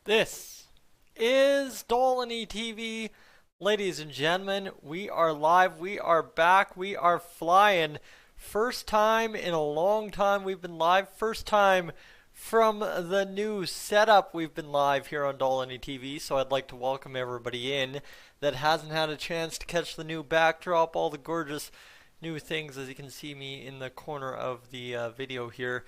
This is Dolynny TV. Ladies and gentlemen, we are live, we are back, we are flying. First time in a long time we've been live. First time from the new setup we've been live here on Dolynny TV. So I'd like to welcome everybody in that hasn't had a chance to catch the new backdrop, all the gorgeous new things as you can see me in the corner of the video here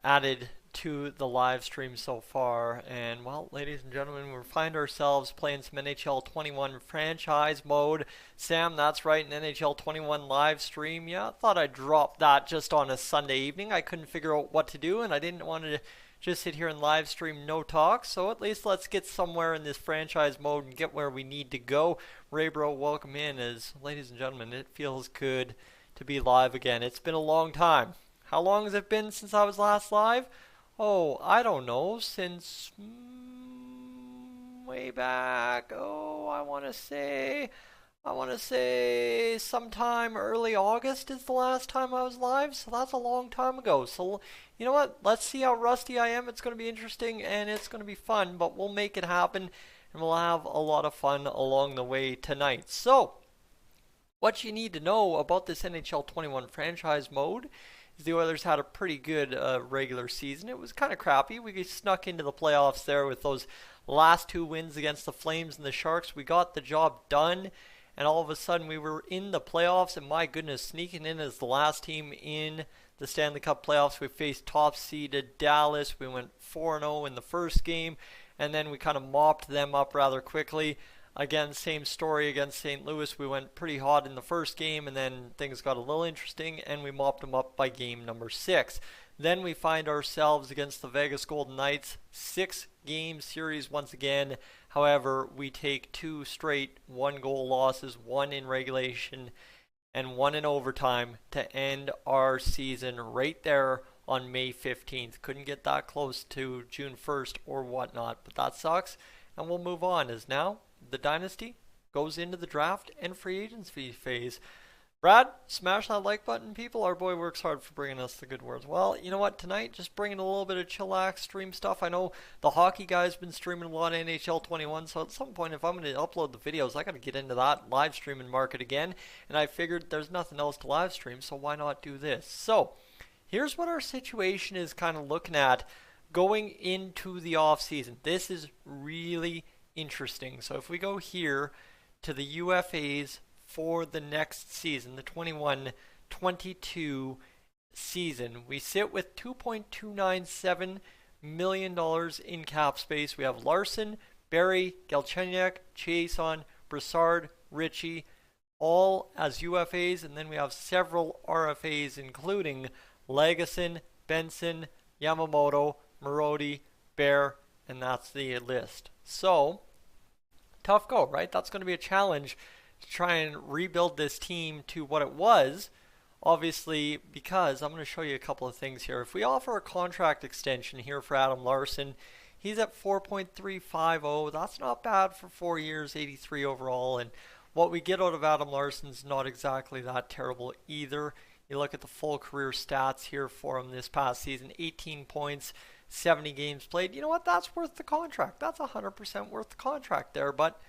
added to the live stream so far. And well, ladies and gentlemen, we find ourselves playing some NHL 21 franchise mode. Sam, that's right, an NHL 21 live stream. Yeah, I thought I'd drop that just on a Sunday evening. I couldn't figure out what to do, and I didn't want to just sit here and live stream no talk. So at least let's get somewhere in this franchise mode and get where we need to go. Ray Bro, welcome in. As ladies and gentlemen, it feels good to be live again. It's been a long time. How long has it been since I was last live? Oh, I don't know, since way back. Oh, I want to say sometime early August is the last time I was live, so that's a long time ago. So, you know what? Let's see how rusty I am. It's going to be interesting and it's going to be fun, but we'll make it happen and we'll have a lot of fun along the way tonight. So, what you need to know about this NHL 21 franchise mode, the Oilers had a pretty good regular season. It was kind of crappy. We snuck into the playoffs there with those last two wins against the Flames and the Sharks. We got the job done, and all of a sudden we were in the playoffs, and my goodness, sneaking in as the last team in the Stanley Cup playoffs. We faced top-seeded Dallas. We went 4-0 in the first game, and then we kind of mopped them up rather quickly. Again, same story against St. Louis. We went pretty hot in the first game, and then things got a little interesting, and we mopped them up by game number 6. Then we find ourselves against the Vegas Golden Knights, 6-game series once again. However, we take 2 straight 1-goal losses, 1 in regulation and 1 in overtime to end our season right there on May 15th. Couldn't get that close to June 1st or whatnot, but that sucks, and we'll move on as now the dynasty goes into the draft and free agency phase. Brad, smash that like button, people. Our boy works hard for bringing us the good words. Well, you know what? Tonight, just bringing a little bit of chillax stream stuff. I know the hockey guy's been streaming a lot of NHL 21, so at some point, if I'm going to upload the videos, I got to get into that live streaming market again. And I figured there's nothing else to live stream, so why not do this? So, here's what our situation is kind of looking at going into the off season. This is really interesting. So if we go here to the UFAs for the next season, the 21-22 season, we sit with $2.297 million in cap space. We have Larson, Barrie, Galchenyuk, Chiasson, Brassard, Ritchie, all as UFAs, and then we have several RFAs, including Legason, Benson, Yamamoto, Marody, Bear, and that's the list. So, tough go, right? That's going to be a challenge to try and rebuild this team to what it was. Obviously, because I'm going to show you a couple of things here. If we offer a contract extension here for Adam Larson, he's at 4.350. That's not bad for 4 years, 83 overall. And what we get out of Adam Larson's not exactly that terrible either. You look at the full career stats here for him this past season, 18 points, 70 games played. You know what? That's worth the contract. That's 100% worth the contract there. But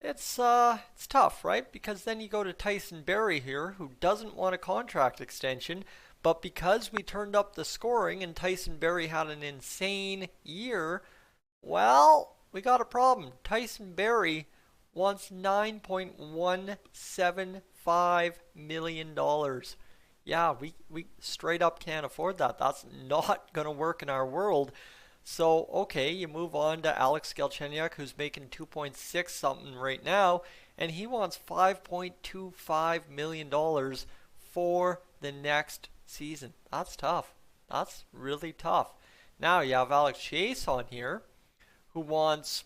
it's tough, right? Because then you go to Tyson Barrie here, who doesn't want a contract extension. But because we turned up the scoring and Tyson Barrie had an insane year, well, we got a problem. Tyson Barrie wants $9.175 million. Yeah, we straight up can't afford that. That's not going to work in our world. So, okay, you move on to Alex Galchenyuk, who's making 2.6 something right now, and he wants $5.25 million for the next season. That's tough. That's really tough. Now you have Alex Chiasson here, who wants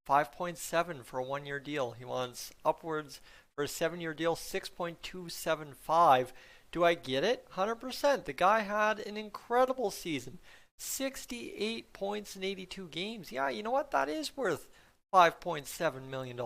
5.7 for a 1-year deal. He wants upwards for a 7-year deal, 6.275. Do I get it? 100%. The guy had an incredible season. 68 points in 82 games. Yeah, you know what? That is worth $5.7 million.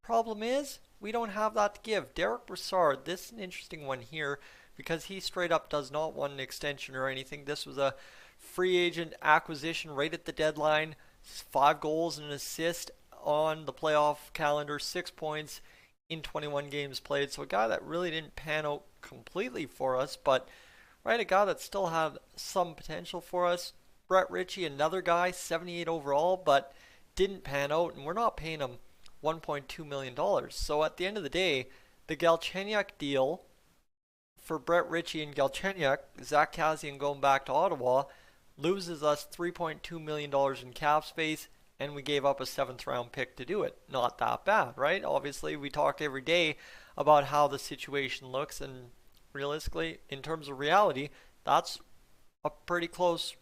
Problem is, we don't have that to give. Derek Brassard, this is an interesting one here because he straight up does not want an extension or anything. This was a free agent acquisition right at the deadline. 5 goals and an assist on the playoff calendar, 6 points in 21 games played. So a guy that really didn't pan out completely for us, but right, a guy that still had some potential for us. Brett Ritchie, another guy, 78 overall, but didn't pan out, and we're not paying him $1.2 million. So at the end of the day, the Galchenyuk deal for Brett Ritchie and Galchenyuk, Zach Kassian going back to Ottawa, loses us $3.2 million in cap space, and we gave up a 7th round pick to do it. Not that bad, right? Obviously, we talked every day about how the situation looks, and realistically, in terms of reality, that's a pretty close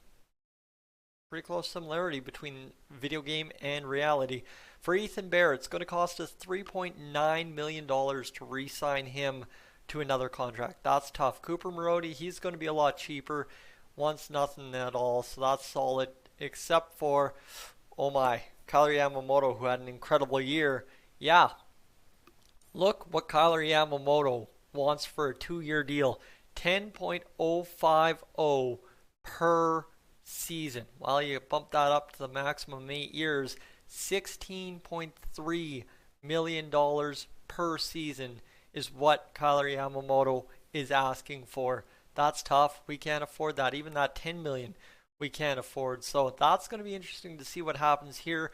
similarity between video game and reality. For Ethan Bear, it's going to cost us $3.9 million to re-sign him to another contract. That's tough. Cooper Marody, he's going to be a lot cheaper. Wants nothing at all, so that's solid. Except for, oh my, Kyler Yamamoto, who had an incredible year. Yeah, look what Kyler Yamamoto wants for a 2-year deal. 10.050 per season. Well, you bump that up to the maximum 8 years, $16.3 million per season is what Kyler Yamamoto is asking for. That's tough. We can't afford that. Even that $10 million we can't afford. So that's going to be interesting to see what happens here.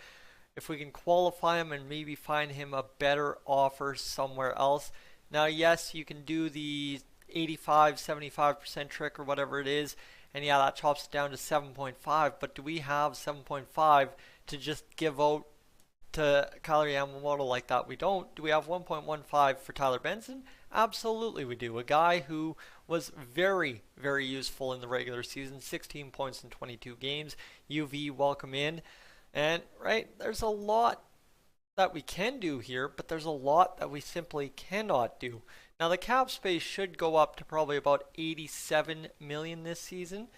If we can qualify him and maybe find him a better offer somewhere else. Now, yes, you can do the 85-75% trick or whatever it is, and yeah, that chops it down to 7.5, but do we have 7.5 to just give out to Kyler Yamamoto like that? We don't. Do we have 1.15 for Tyler Benson? Absolutely we do. A guy who was very, very useful in the regular season, 16 points in 22 games. UV, welcome in. And, right, there's a lot that we can do here, but there's a lot that we simply cannot do. Now, the cap space should go up to probably about $87 million this season.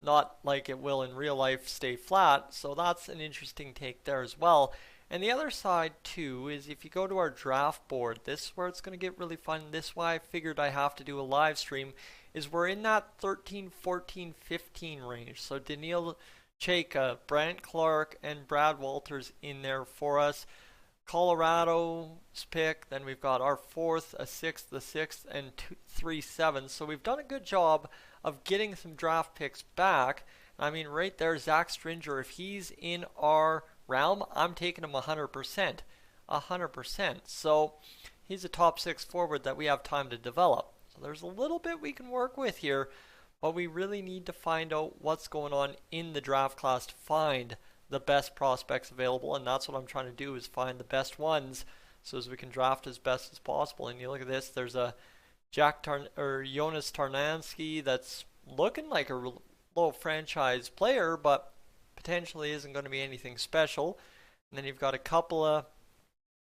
Not like it will in real life stay flat, so that's an interesting take there as well. And the other side, too, is if you go to our draft board, this is where it's going to get really fun. This is why I figured I have to do a live stream, is we're in that 13, 14, 15 range. So Daniil Chayka, Brant Clark, and Brad Walters in there for us. Colorado's pick, then we've got our 4th, a 6th, a 6th, and 3 7s. So we've done a good job of getting some draft picks back. I mean, right there, Zach Stringer, if he's in our realm, I'm taking him 100%. 100%. So he's a top 6 forward that we have time to develop. So there's a little bit we can work with here, but we really need to find out what's going on in the draft class to find the best prospects available, and that's what I'm trying to do, is find the best ones so as we can draft as best as possible. And you look at this, there's a Jonas Tarnansky that's looking like a low franchise player, but potentially isn't going to be anything special. And then you've got a couple of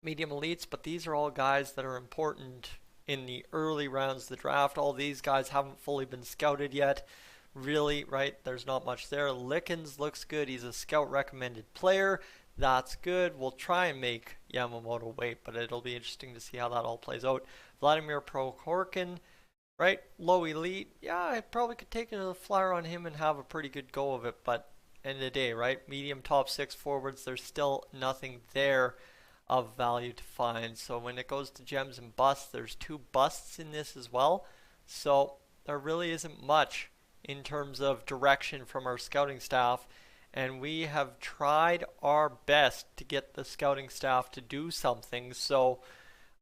medium elites, but these are all guys that are important in the early rounds of the draft. All these guys haven't fully been scouted yet. Really, right, there's not much there. Lickens looks good. He's a scout recommended player. That's good. We'll try and make Yamamoto wait, but it'll be interesting to see how that all plays out. Vladimir Prokhorkin, right, low elite. Yeah, I probably could take a flyer on him and have a pretty good go of it, but end of the day, right, medium top 6 forwards, there's still nothing there of value to find. So when it goes to gems and busts, there's 2 busts in this as well. So there really isn't much in terms of direction from our scouting staff, and we have tried our best to get the scouting staff to do something. So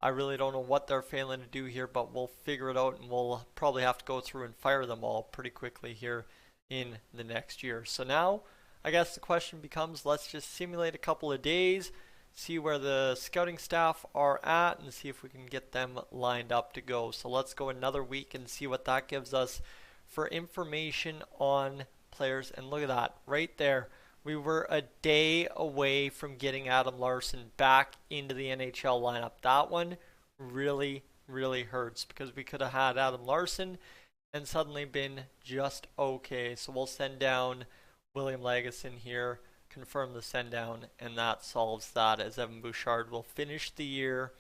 I really don't know what they're failing to do here, but we'll figure it out, and we'll probably have to go through and fire them all pretty quickly here in the next year. So now I guess the question becomes, let's just simulate a couple of days, see where the scouting staff are at, and see if we can get them lined up to go. So let's go another week and see what that gives us for information on players. And look at that right there, we were a day away from getting Adam Larsson back into the NHL lineup. That one really hurts, because we could have had Adam Larsson and suddenly been just okay. So we'll send down William Lagesson here, confirm the send down, and that solves that, as Evan Bouchard will finish the year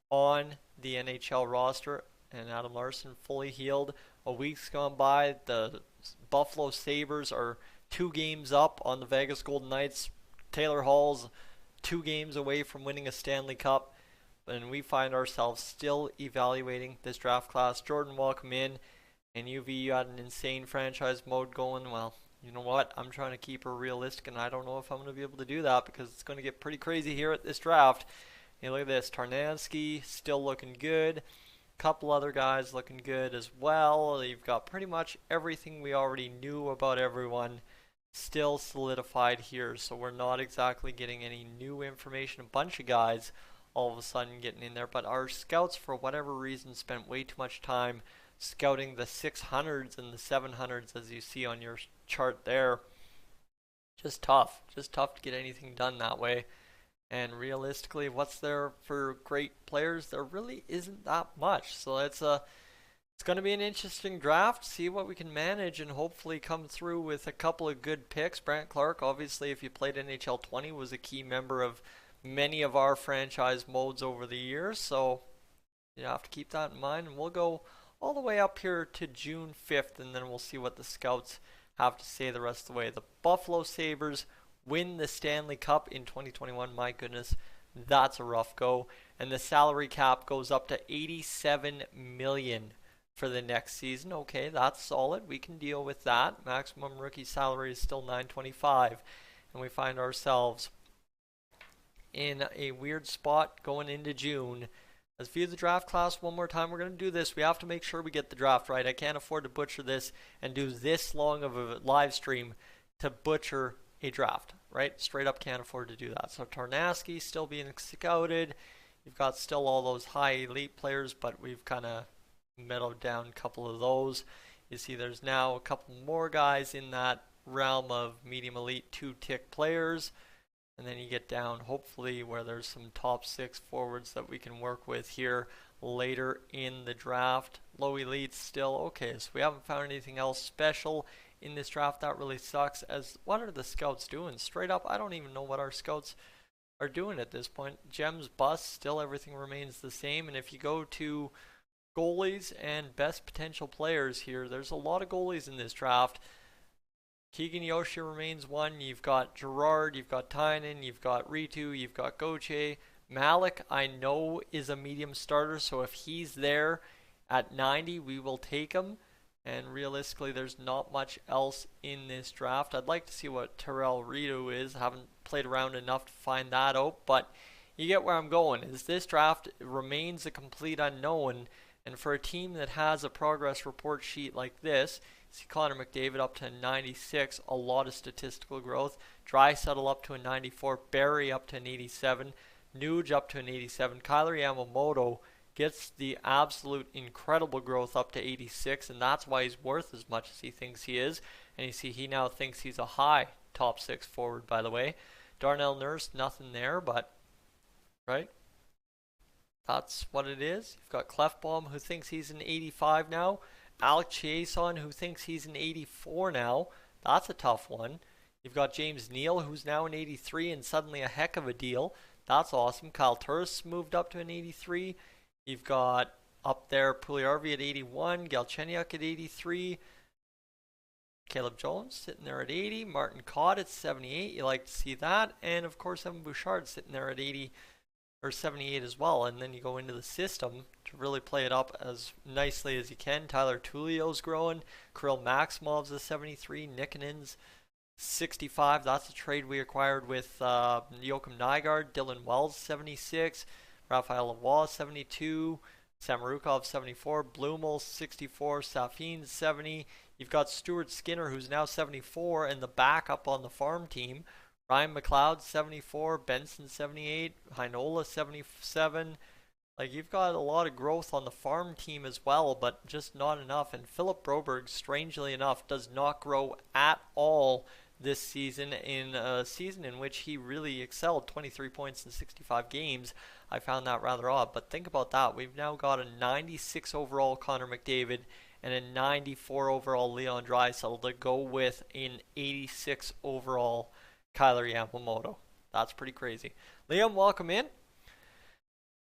on the NHL roster, and Adam Larsson fully healed. A week's gone by. The Buffalo Sabres are 2 games up on the Vegas Golden Knights. Taylor Hall's 2 games away from winning a Stanley Cup, and we find ourselves still evaluating this draft class. Jordan, welcome in. And UV, you had an insane franchise mode going. Well, you know what? I'm trying to keep her realistic, and I don't know if I'm going to be able to do that because it's going to get pretty crazy here at this draft. Hey, look at this. Tarnansky still looking good. Couple other guys looking good as well. You've got pretty much everything we already knew about everyone still solidified here, so we're not exactly getting any new information. A bunch of guys all of a sudden getting in there, but our scouts, for whatever reason, spent way too much time scouting the 600s and the 700s, as you see on your chart there. Just tough to get anything done that way. And realistically, what's there for great players? There really isn't that much. So it's going to be an interesting draft. See what we can manage and hopefully come through with a couple of good picks. Brant Clark, obviously, if you played NHL 20, was a key member of many of our franchise modes over the years. So you have to keep that in mind. And we'll go all the way up here to June 5th, and then we'll see what the scouts have to say the rest of the way. The Buffalo Sabres win the Stanley Cup in 2021. My goodness, that's a rough go. And the salary cap goes up to $87 million for the next season. Okay, that's solid. We can deal with that. Maximum rookie salary is still $925, and we find ourselves in a weird spot going into June. Let's view the draft class one more time. We're going to do this. We have to make sure we get the draft right. I can't afford to butcher this and do this long of a live stream to butcher a draft, right? Straight up can't afford to do that. So Tarnansky still being scouted. You've got still all those high elite players, but we've kind of mellowed down a couple of those. You see there's now a couple more guys in that realm of medium elite 2-tick players. And then you get down, hopefully, where there's some top 6 forwards that we can work with here later in the draft. Low elites still. Okay, so we haven't found anything else special in this draft. That really sucks. As what are the scouts doing? Straight up, I don't even know what our scouts are doing at this point. Gems, bust, still everything remains the same. And if you go to goalies and best potential players here, there's a lot of goalies in this draft. Keegan Yoshi remains one. You've got Gerard, you've got Tynan, you've got Ritu, you've got Gauthier. Malik, I know, is a medium starter, so if he's there at 90, we will take him. And realistically, there's not much else in this draft. I'd like to see what Terrell Ritu is. I haven't played around enough to find that out, but you get where I'm going. Is this draft remains a complete unknown, and for a team that has a progress report sheet like this, see Connor McDavid up to 96, a lot of statistical growth. Draisaitl up to a 94, Barry up to an 87, Nuge up to an 87. Kyler Yamamoto gets the absolute incredible growth up to 86, and that's why he's worth as much as he thinks he is. And you see he now thinks he's a high top 6 forward, by the way. Darnell Nurse, nothing there, but right? That's what it is. You've got Clefbaum, who thinks he's an 85 now. Alec Chiasson, who thinks he's an 84 now. That's a tough one. You've got James Neal, who's now an 83 and suddenly a heck of a deal. That's awesome. Kyle Turris moved up to an 83. You've got up there Puljujärvi at 81, Galchenyuk at 83. Caleb Jones sitting there at 80. Martin Cott at 78. You like to see that. And of course, Evan Bouchard sitting there at 80 or 78 as well. And then you go into the system to really play it up as nicely as you can. Tyler Tullio's growing. Kirill Maximov's a 73. Nikkonen's 65. That's a trade we acquired with Joachim Nygaard. Dylan Wells 76. Raphael Lavoie 72. Samorukov 74. Blumel 64. Safin 70. You've got Stuart Skinner, who's now 74 and the backup on the farm team. Ryan McLeod 74. Benson 78. Heinola 77. Like, you've got a lot of growth on the farm team as well, but just not enough. And Philip Broberg, strangely enough, does not grow at all this season, in a season in which he really excelled. 23 points in 65 games. I found that rather odd, but think about that. We've now got a 96 overall Connor McDavid and a 94 overall Leon Draisaitl to go with an 86 overall Kyler Yamamoto. That's pretty crazy. Liam, welcome in.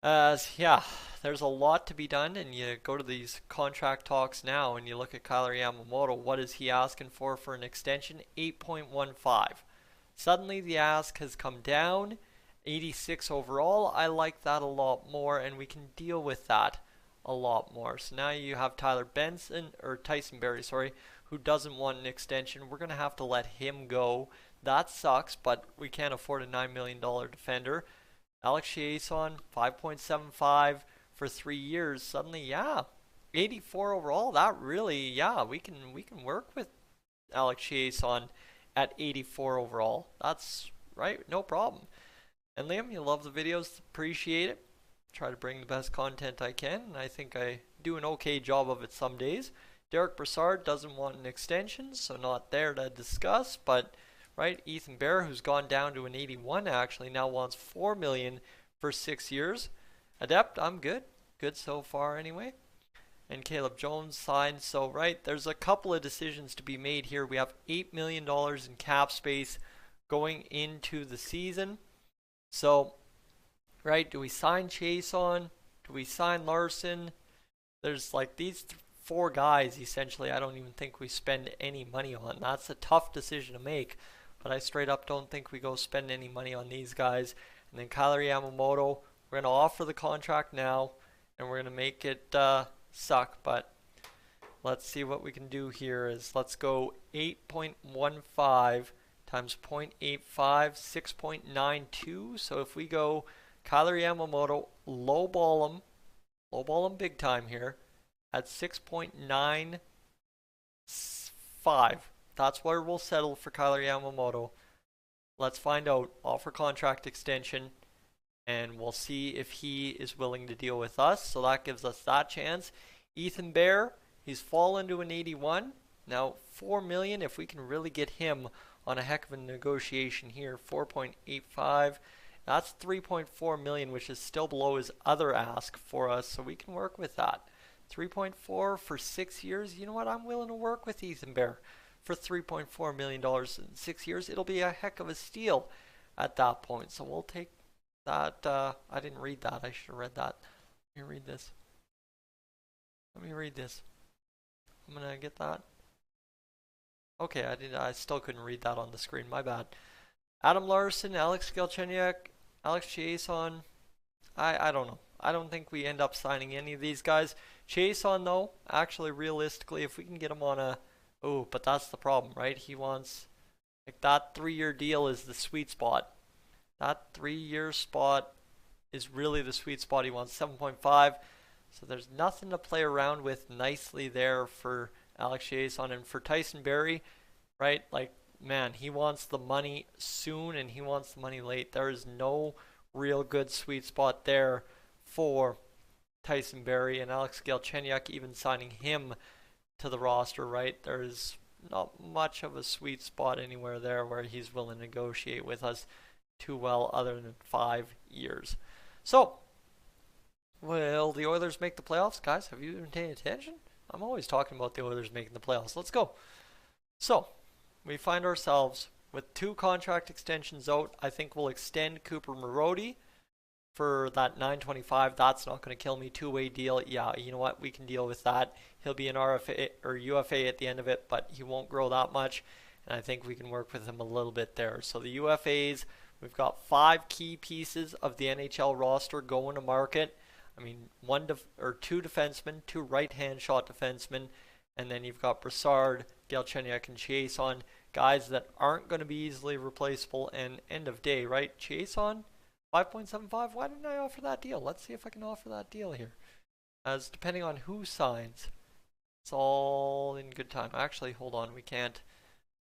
Yeah, there's a lot to be done, and you go to these contract talks now and you look at Kyler Yamamoto. What is he asking for an extension? 8.15. Suddenly the ask has come down. 86 overall. I like that a lot more, and we can deal with that a lot more. So now you have Tyson Berry, sorry, who doesn't want an extension. We're going to have to let him go. That sucks, but we can't afford a $9 million defender. Alex Chiasson, 5.75 for 3 years. Suddenly, yeah, 84 overall. That really, yeah, we can work with Alex Chiasson at 84 overall. That's right, no problem. And Liam, you love the videos, appreciate it. Try to bring the best content I can, and I think I do an okay job of it some days. Derek Brassard doesn't want an extension, so not there to discuss, but right, Ethan Bear, who's gone down to an 81 actually, now wants $4 million for 6 years. Adept, I'm good. Good so far anyway. And Caleb Jones signed, so right, there's a couple of decisions to be made here. We have $8 million in cap space going into the season. So, right, do we sign Chiasson? Do we sign Larson? There's like these 4 guys, essentially, I don't even think we spend any money on. That's a tough decision to make, but I straight up don't think we go spend any money on these guys. And then Kyler Yamamoto, we're going to offer the contract now, and we're going to make it suck, but let's see what we can do here. Let's go 8.15 times 0.85, 6.92. So if we go Kyler Yamamoto, lowball him big time here at 6.95. That's where we'll settle for Kyler Yamamoto. Let's find out. Offer contract extension, and we'll see if he is willing to deal with us. So that gives us that chance. Ethan Bear, he's fallen to an 81. Now $4 million, if we can really get him on a heck of a negotiation here. 4.85. That's 3.4 million, which is still below his other ask for us, so we can work with that. 3.4 for 6 years. You know what? I'm willing to work with Ethan Bear for $3.4 million in 6 years. It'll be a heck of a steal at that point. So we'll take that. I didn't read that. I should have read that. Let me read this. I'm going to get that. Okay, I still couldn't read that on the screen. My bad. Adam Larson, Alex Galchenyuk, Alex Chiasson. I don't know. I don't think we end up signing any of these guys. Chiasson, though, actually, realistically, if we can get him on a... Oh, but that's the problem, right? He wants... Like, that 3-year deal is the sweet spot. That 3-year spot is really the sweet spot. He wants 7.5. So there's nothing to play around with nicely there for Alex Chiasson. And for Tyson Berry, right? Like, man, he wants the money soon and he wants the money late. There is no real good sweet spot there for Tyson Berry. And Alex Galchenyuk, even signing him to the roster, right? There's not much of a sweet spot anywhere there where he's willing to negotiate with us too well other than 5 years. So, will the Oilers make the playoffs? Guys, have you been paying attention? I'm always talking about the Oilers making the playoffs. Let's go. So, we find ourselves with 2 contract extensions out. I think we'll extend Cooper Marody for that $925. That's not going to kill me. 2-way deal. Yeah, you know what? We can deal with that. He'll be an RFA or UFA at the end of it, but he won't grow that much. And I think we can work with him a little bit there. So the UFAs, we've got 5 key pieces of the NHL roster going to market. I mean, 2 defensemen, 2 right-hand shot defensemen, and then you've got Brassard, Galchenyuk, and Chiasson, guys that aren't going to be easily replaceable. And end of day, right? Chiasson, 5.75. Why didn't I offer that deal? Let's see if I can offer that deal here. As depending on who signs, it's all in good time. Actually, hold on, we can't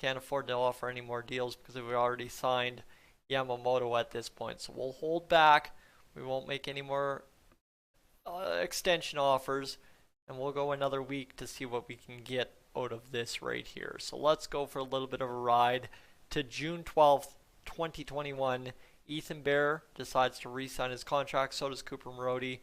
afford to offer any more deals because we already signed Yamamoto at this point. So we'll hold back. We won't make any more extension offers, and we'll go another week to see what we can get out of this right here. So let's go for a little bit of a ride to June 12th, 2021. Ethan Bear decides to re-sign his contract. So does Cooper Marody,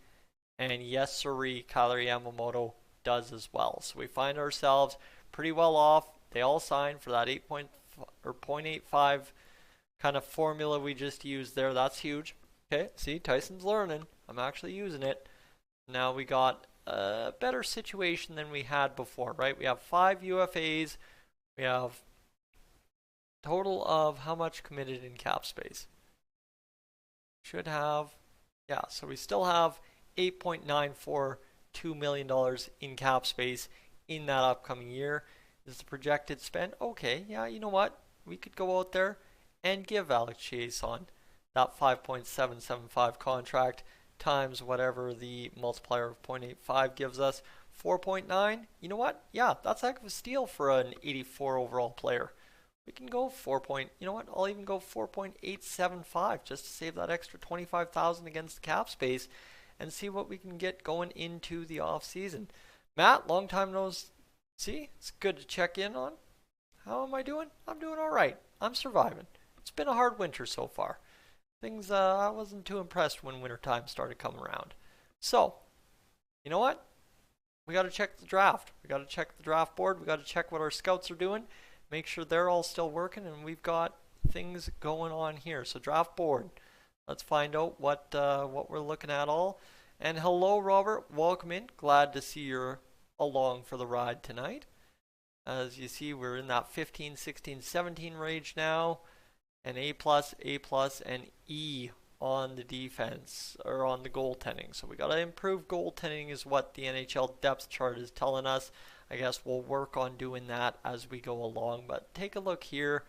and yes sirree, Kyler Yamamoto does as well. So we find ourselves pretty well off. They all signed for that 0.85 kind of formula we just used there. That's huge. Okay, see, Tyson's learning. I'm actually using it. Now we got a better situation than we had before, right? We have 5 UFAs. We have total of how much committed in cap space. Should have, yeah, so we still have $8.942 million in cap space in that upcoming year. Is the projected spend? Okay, yeah, you know what? We could go out there and give Alex Chiasson that 5.775 contract times whatever the multiplier of 0.85 gives us. 4.9, you know what? Yeah, that's a heck of a steal for an 84 overall player. We can go 4 point, you know what? I'll even go 4.875 just to save that extra 25,000 against the cap space and see what we can get going into the off season. Matt, long time no see. It's good to check in on. How am I doing? I'm doing all right. I'm surviving. It's been a hard winter so far. Things I wasn't too impressed when winter time started coming around. So, you know what? We got to check the draft. We got to check the draft board. We got to check what our scouts are doing. Make sure they're all still working, and we've got things going on here. So draft board. Let's find out what we're looking at all. And hello, Robert. Welcome in. Glad to see you're along for the ride tonight. As you see, we're in that 15, 16, 17 range now. And A+, and E on the defense, or on the goaltending. So we got to improve goaltending is what the NHL depth chart is telling us. I guess we'll work on doing that as we go along. But take a look here,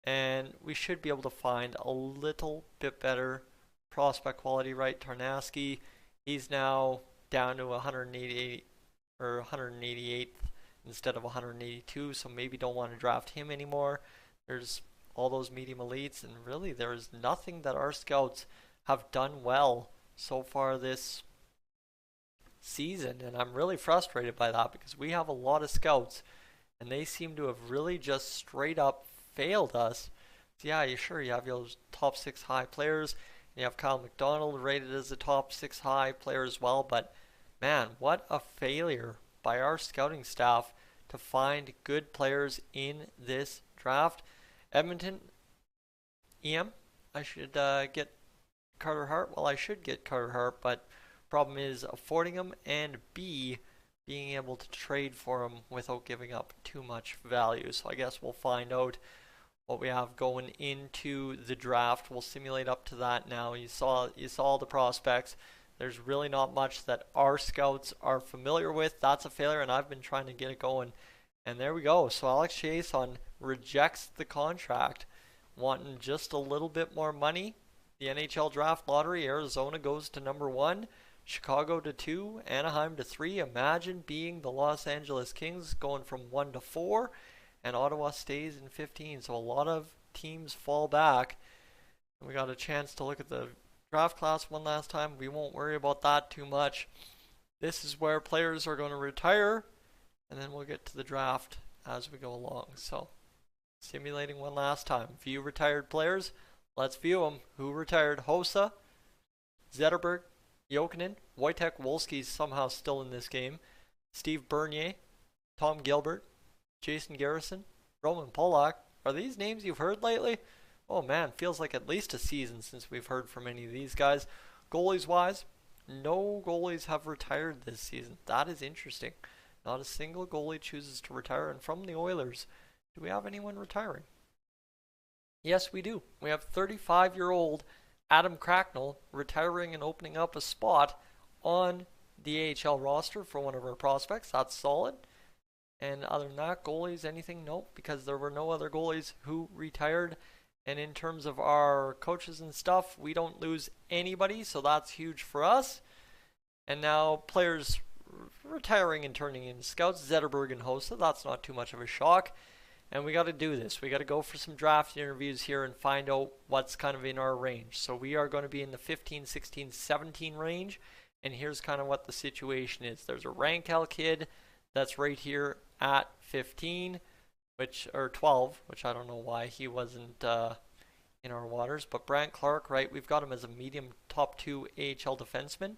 and we should be able to find a little bit better prospect quality, right? Tarnasky, he's now down to 188 or 188th instead of 182, so maybe don't want to draft him anymore. There's all those medium elites, and really there's nothing that our scouts have done well so far this season, and I'm really frustrated by that because we have a lot of scouts and they seem to have really just straight up failed us. So yeah, you have your top 6 high players, and you have Kyle McDonald rated as a top 6 high player as well, but man, what a failure by our scouting staff to find good players in this draft. Edmonton, I should get Carter Hart. Well, I should get Carter Hart, but problem is affording him, and B, being able to trade for him without giving up too much value. So I guess we'll find out what we have going into the draft. We'll simulate up to that now. You saw the prospects. There's really not much that our scouts are familiar with. That's a failure, and I've been trying to get it going. And there we go. So Alex Chiasson rejects the contract, wanting just a little bit more money. The NHL draft lottery, Arizona goes to number 1, Chicago to 2, Anaheim to 3. Imagine being the Los Angeles Kings, going from 1 to 4, and Ottawa stays in 15. So a lot of teams fall back. And we got a chance to look at the draft class one last time. We won't worry about that too much. This is where players are going to retire, and then we'll get to the draft as we go along. So, simulating one last time. View retired players. Let's view them. Who retired? Hossa, Zetterberg, Jokinen, Wojtek Wolski's somehow still in this game, Steve Bernier, Tom Gilbert, Jason Garrison, Roman Polak. Are these names you've heard lately? Oh man, feels like at least a season since we've heard from any of these guys. Goalies wise, no goalies have retired this season. That is interesting. Not a single goalie chooses to retire. And from the Oilers, do we have anyone retiring? Yes, we do. We have 35-year-old Adam Cracknell retiring and opening up a spot on the AHL roster for one of our prospects. That's solid. And other than that, goalies, anything? Nope, because there were no other goalies who retired. And in terms of our coaches and stuff, we don't lose anybody, so that's huge for us. And now players retiring and turning into scouts, Zetterberg and Hossa. That's not too much of a shock. And we got to do this. We got to go for some draft interviews here and find out what's kind of in our range. So we are going to be in the 15, 16, 17 range. And here's kind of what the situation is. There's a Rankel kid that's right here at 15, or 12, which I don't know why he wasn't in our waters. But Brant Clark, right, we've got him as a medium top 2 AHL defenseman.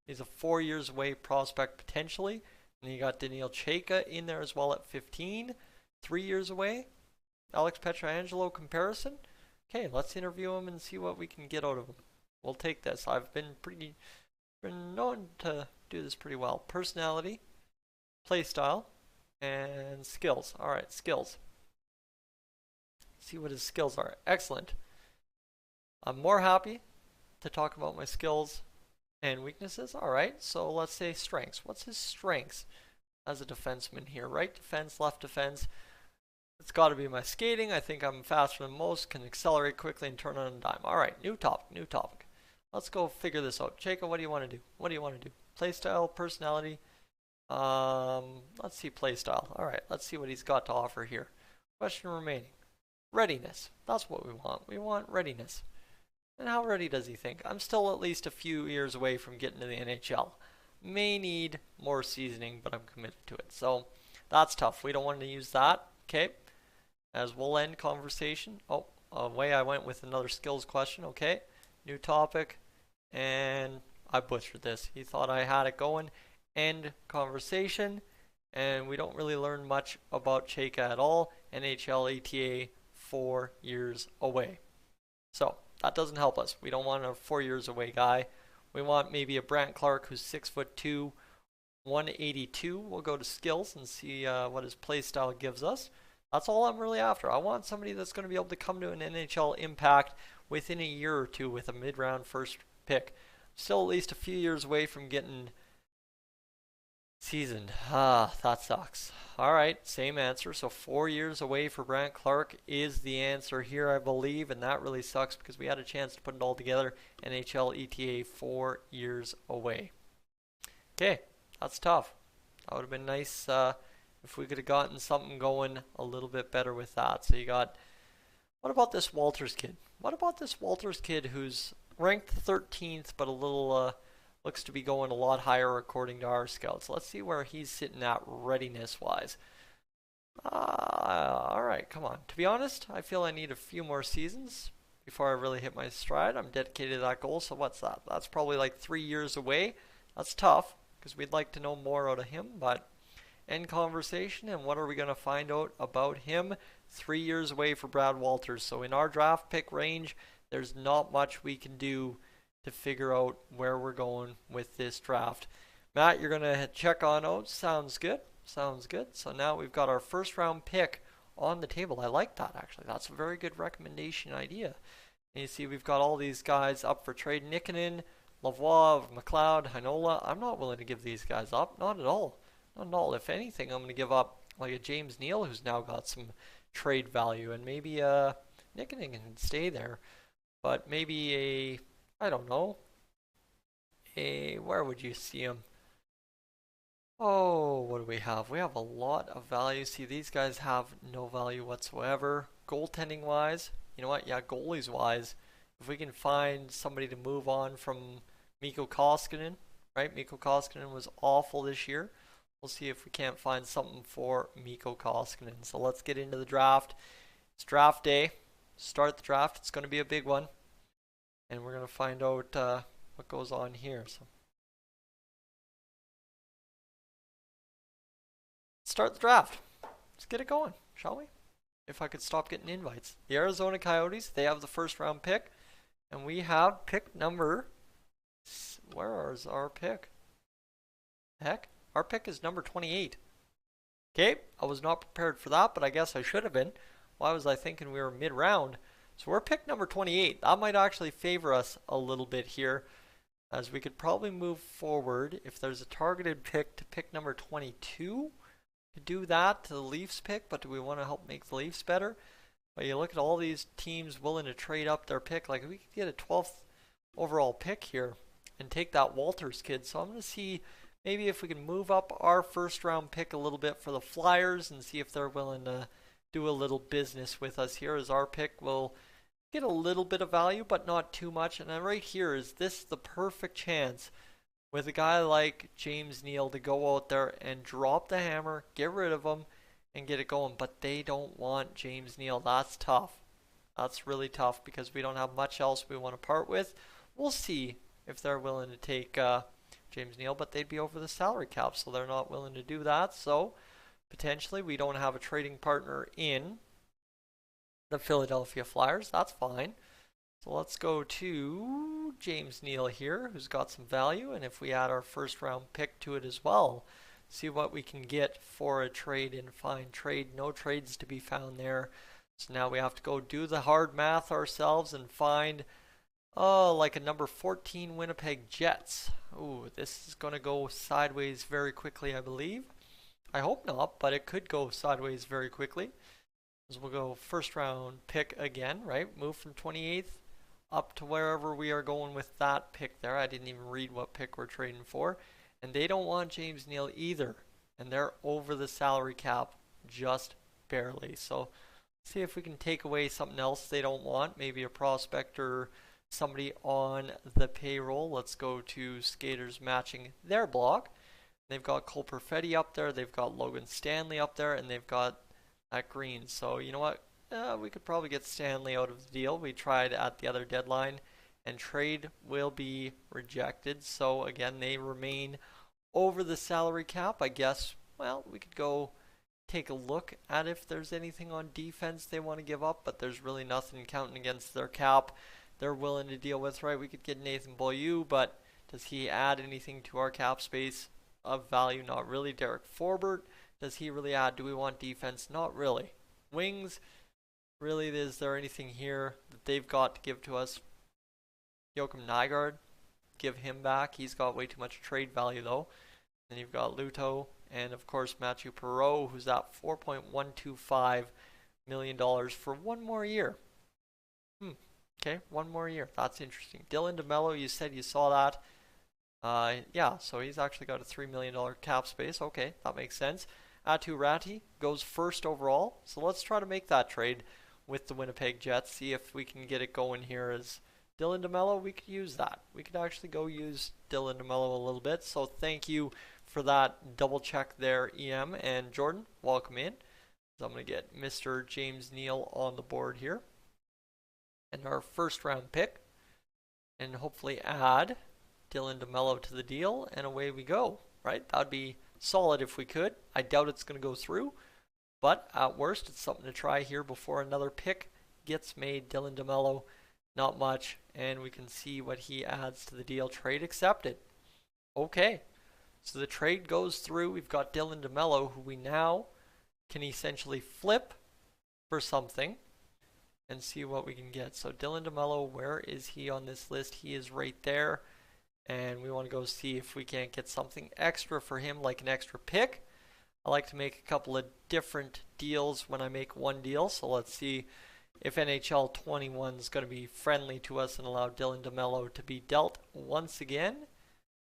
He's a 4 years away prospect potentially. And you got Daniil Chayka in there as well at 15, 3 years away. Alex Pietrangelo comparison. Okay, let's interview him and see what we can get out of him. We'll take this. I've been known to do this pretty well. Personality, play style, and skills. All right, skills. See what his skills are. Excellent. I'm more happy to talk about my skills and weaknesses. All right, so let's say strengths. What's his strengths as a defenseman here? Right defense, left defense. It's got to be my skating. I think I'm faster than most, can accelerate quickly and turn on a dime. All right, new topic. Let's go figure this out. Jacob, what do you want to do? What do you want to do? Playstyle, personality. Let's see playstyle. All right, let's see what he's got to offer here. Question remaining. Readiness. That's what we want. We want readiness. And how ready does he think? I'm still at least a few years away from getting to the NHL. May need more seasoning, but I'm committed to it. So that's tough. We don't want to use that. Okay. As we'll end conversation. Oh, away I went with another skills question. Okay. New topic. And I butchered this. He thought I had it going. End conversation. And we don't really learn much about Chayka at all. NHL ETA 4 years away. So that doesn't help us. We don't want a 4 years away guy. We want maybe a Brant Clark who's 6'2", 182. We'll go to skills and see what his play style gives us. That's all I'm really after. I want somebody that's going to be able to come to an NHL impact within a year or two with a mid-round first pick. Still at least a few years away from getting seasoned. That sucks. All right, same answer. So 4 years away for Brant Clark is the answer here, I believe, and that really sucks because we had a chance to put it all together. NHL ETA 4 years away. Okay, that's tough. That would have been nice if we could have gotten something going a little bit better with that. So you got, what about this Walters kid? What about this Walters kid who's ranked 13th, but a little looks to be going a lot higher according to our scouts. Let's see where he's sitting at readiness-wise. All right, come on. To be honest, I feel I need a few more seasons before I really hit my stride. I'm dedicated to that goal, so what's that? That's probably like 3 years away. That's tough because we'd like to know more out of him, but end conversation, and what are we going to find out about him? 3 years away for Brad Walters. So in our draft pick range, there's not much we can do to figure out where we're going with this draft. Matt, you're going to check on out. Sounds good. Sounds good. So now we've got our first round pick on the table. I like that, actually. That's a very good recommendation idea. And you see we've got all these guys up for trade. Nikkanen, Lavoie, McLeod, Heinola. I'm not willing to give these guys up. Not at all. Not at all. If anything, I'm going to give up like a James Neal who's now got some trade value. And maybe Nikkanen can stay there. But maybe a, I don't know, where would you see him? Oh, what do we have? We have a lot of value. See, these guys have no value whatsoever. Goaltending wise, you know what? Yeah, goalies wise, if we can find somebody to move on from Mikko Koskinen, right? Mikko Koskinen was awful this year. We'll see if we can't find something for Mikko Koskinen. So let's get into the draft. It's draft day. Start the draft. It's going to be a big one. And we're going to find out what goes on here. So start the draft. Let's get it going, shall we? If I could stop getting invites. The Arizona Coyotes, they have the first round pick. And we have pick number, where is our pick? Heck, our pick is number 28. Okay, I was not prepared for that, but I guess I should have been. Why was I thinking we were mid-round? So we're pick number 28. That might actually favor us a little bit here, as we could probably move forward if there's a targeted pick to pick number 22. To do that to the Leafs pick, but do we want to help make the Leafs better? But you look at all these teams willing to trade up their pick. Like, we could get a 12th overall pick here and take that Walters kid. So I'm going to see maybe if we can move up our first round pick a little bit for the Flyers and see if they're willing to do a little business with us here, as our pick will get a little bit of value but not too much. And then right here, is this the perfect chance with a guy like James Neal to go out there and drop the hammer, get rid of him, and get it going. But they don't want James Neal. That's tough. That's really tough because we don't have much else we want to part with. We'll see if they're willing to take James Neal, but they'd be over the salary cap, so they're not willing to do that. So potentially we don't have a trading partner in the Philadelphia Flyers. That's fine. So let's go to James Neal here, who's got some value. And if we add our first round pick to it as well, see what we can get for a trade and find trade. No trades to be found there. So now we have to go do the hard math ourselves and find, oh, like a number 14 Winnipeg Jets. Ooh, this is going to go sideways very quickly, I believe. I hope not, but it could go sideways very quickly. So we'll go first round pick again, right? Move from 28th up to wherever we are going with that pick there. I didn't even read what pick we're trading for. And they don't want James Neal either. And they're over the salary cap just barely. So see if we can take away something else they don't want. Maybe a prospect or somebody on the payroll. Let's go to skaters matching their block. They've got Cole Perfetti up there. They've got Logan Stanley up there. And they've got that green. So you know what? We could probably get Stanley out of the deal. We tried at the other deadline. And trade will be rejected. So again, they remain over the salary cap. I guess, well, we could go take a look at if there's anything on defense they want to give up, but there's really nothing counting against their cap they're willing to deal with, right? We could get Nathan Beaulieu, but does he add anything to our cap space of value? Not really. Derek Forbert, does he really add? Do we want defense? Not really. Wings, really, is there anything here that they've got to give to us? Joachim Nygaard, give him back. He's got way too much trade value, though. Then you've got Luto, and of course Matthew Perreault, who's at $4.125 million for one more year. Okay, one more year. That's interesting. Dylan DeMello, you said you saw that. Yeah, so he's actually got a $3 million cap space. Okay, that makes sense. Atu Ratti goes first overall. So let's try to make that trade with the Winnipeg Jets. See if we can get it going here. As Dylan DeMello, we could use that. We could actually go use Dylan DeMello a little bit. So thank you for that double check there, EM. And Jordan, welcome in. So I'm going to get Mr. James Neal on the board here. And our first round pick. And hopefully add Dylan DeMello to the deal. And away we go, right? That would be solid if we could. I doubt it's going to go through. But at worst, it's something to try here before another pick gets made. Dylan DeMello, not much. And we can see what he adds to the deal. Trade accepted. Okay. So the trade goes through. We've got Dylan DeMello, who we now can essentially flip for something and see what we can get. So Dylan DeMello, where is he on this list? He is right there. And we want to go see if we can't get something extra for him, like an extra pick. I like to make a couple of different deals when I make one deal. So let's see if NHL 21 is going to be friendly to us and allow Dylan DeMello to be dealt once again.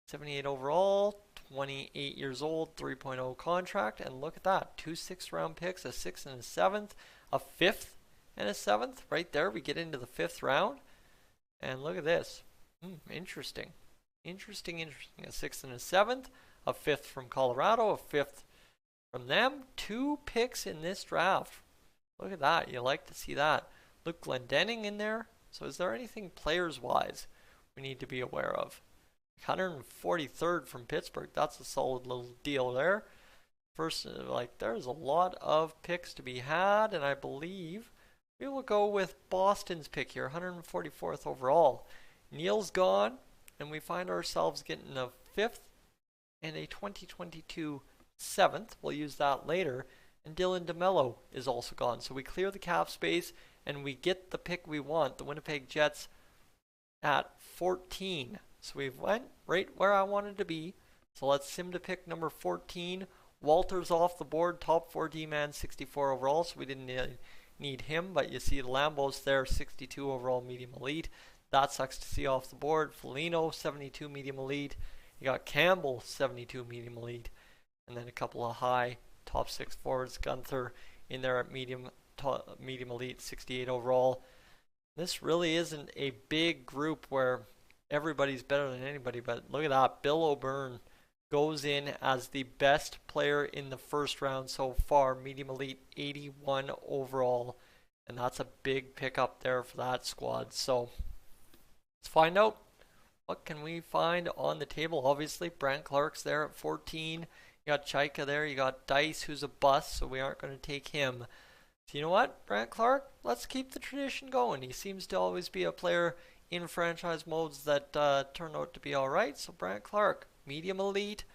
78 overall, 28 years old, 3.0 contract. And look at that, 2 6th-round picks, a 6th and a 7th, a 5th and a 7th. Right there, we get into the 5th round. And look at this. Interesting. Interesting. A 6th and a 7th, a 5th from Colorado, a 5th from them. 2 picks in this draft. Look at that. You like to see that. Luke Glendening in there. So is there anything players-wise we need to be aware of? 143rd from Pittsburgh. That's a solid little deal there. First, there's a lot of picks to be had, and I believe we will go with Boston's pick here, 144th overall. Neal's gone, and we find ourselves getting a 5th and a 2022 7th. We'll use that later. And Dylan DeMello is also gone. So we clear the cap space, and we get the pick we want, the Winnipeg Jets at 14. So we went right where I wanted to be. So let's sim to pick number 14. Walter's off the board, top 4 D-man, 64 overall, so we didn't need him. But you see Lambo's there, 62 overall, medium elite. That sucks to see off the board. Foligno, 72 medium elite. You got Campbell, 72 medium elite. And then a couple of high top 6 forwards. Gunther in there at medium elite, 68 overall. This really isn't a big group where everybody's better than anybody, but look at that. Bill O'Byrne goes in as the best player in the first round so far. Medium elite, 81 overall. And that's a big pickup there for that squad. So let's find out. What can we find on the table? Obviously, Brant Clark's there at 14. You got Chaika there. You got Dice, who's a bust, so we aren't going to take him. So you know what, Brant Clark? Let's keep the tradition going. He seems to always be a player in franchise modes that turn out to be alright. So Brant Clark, medium elite,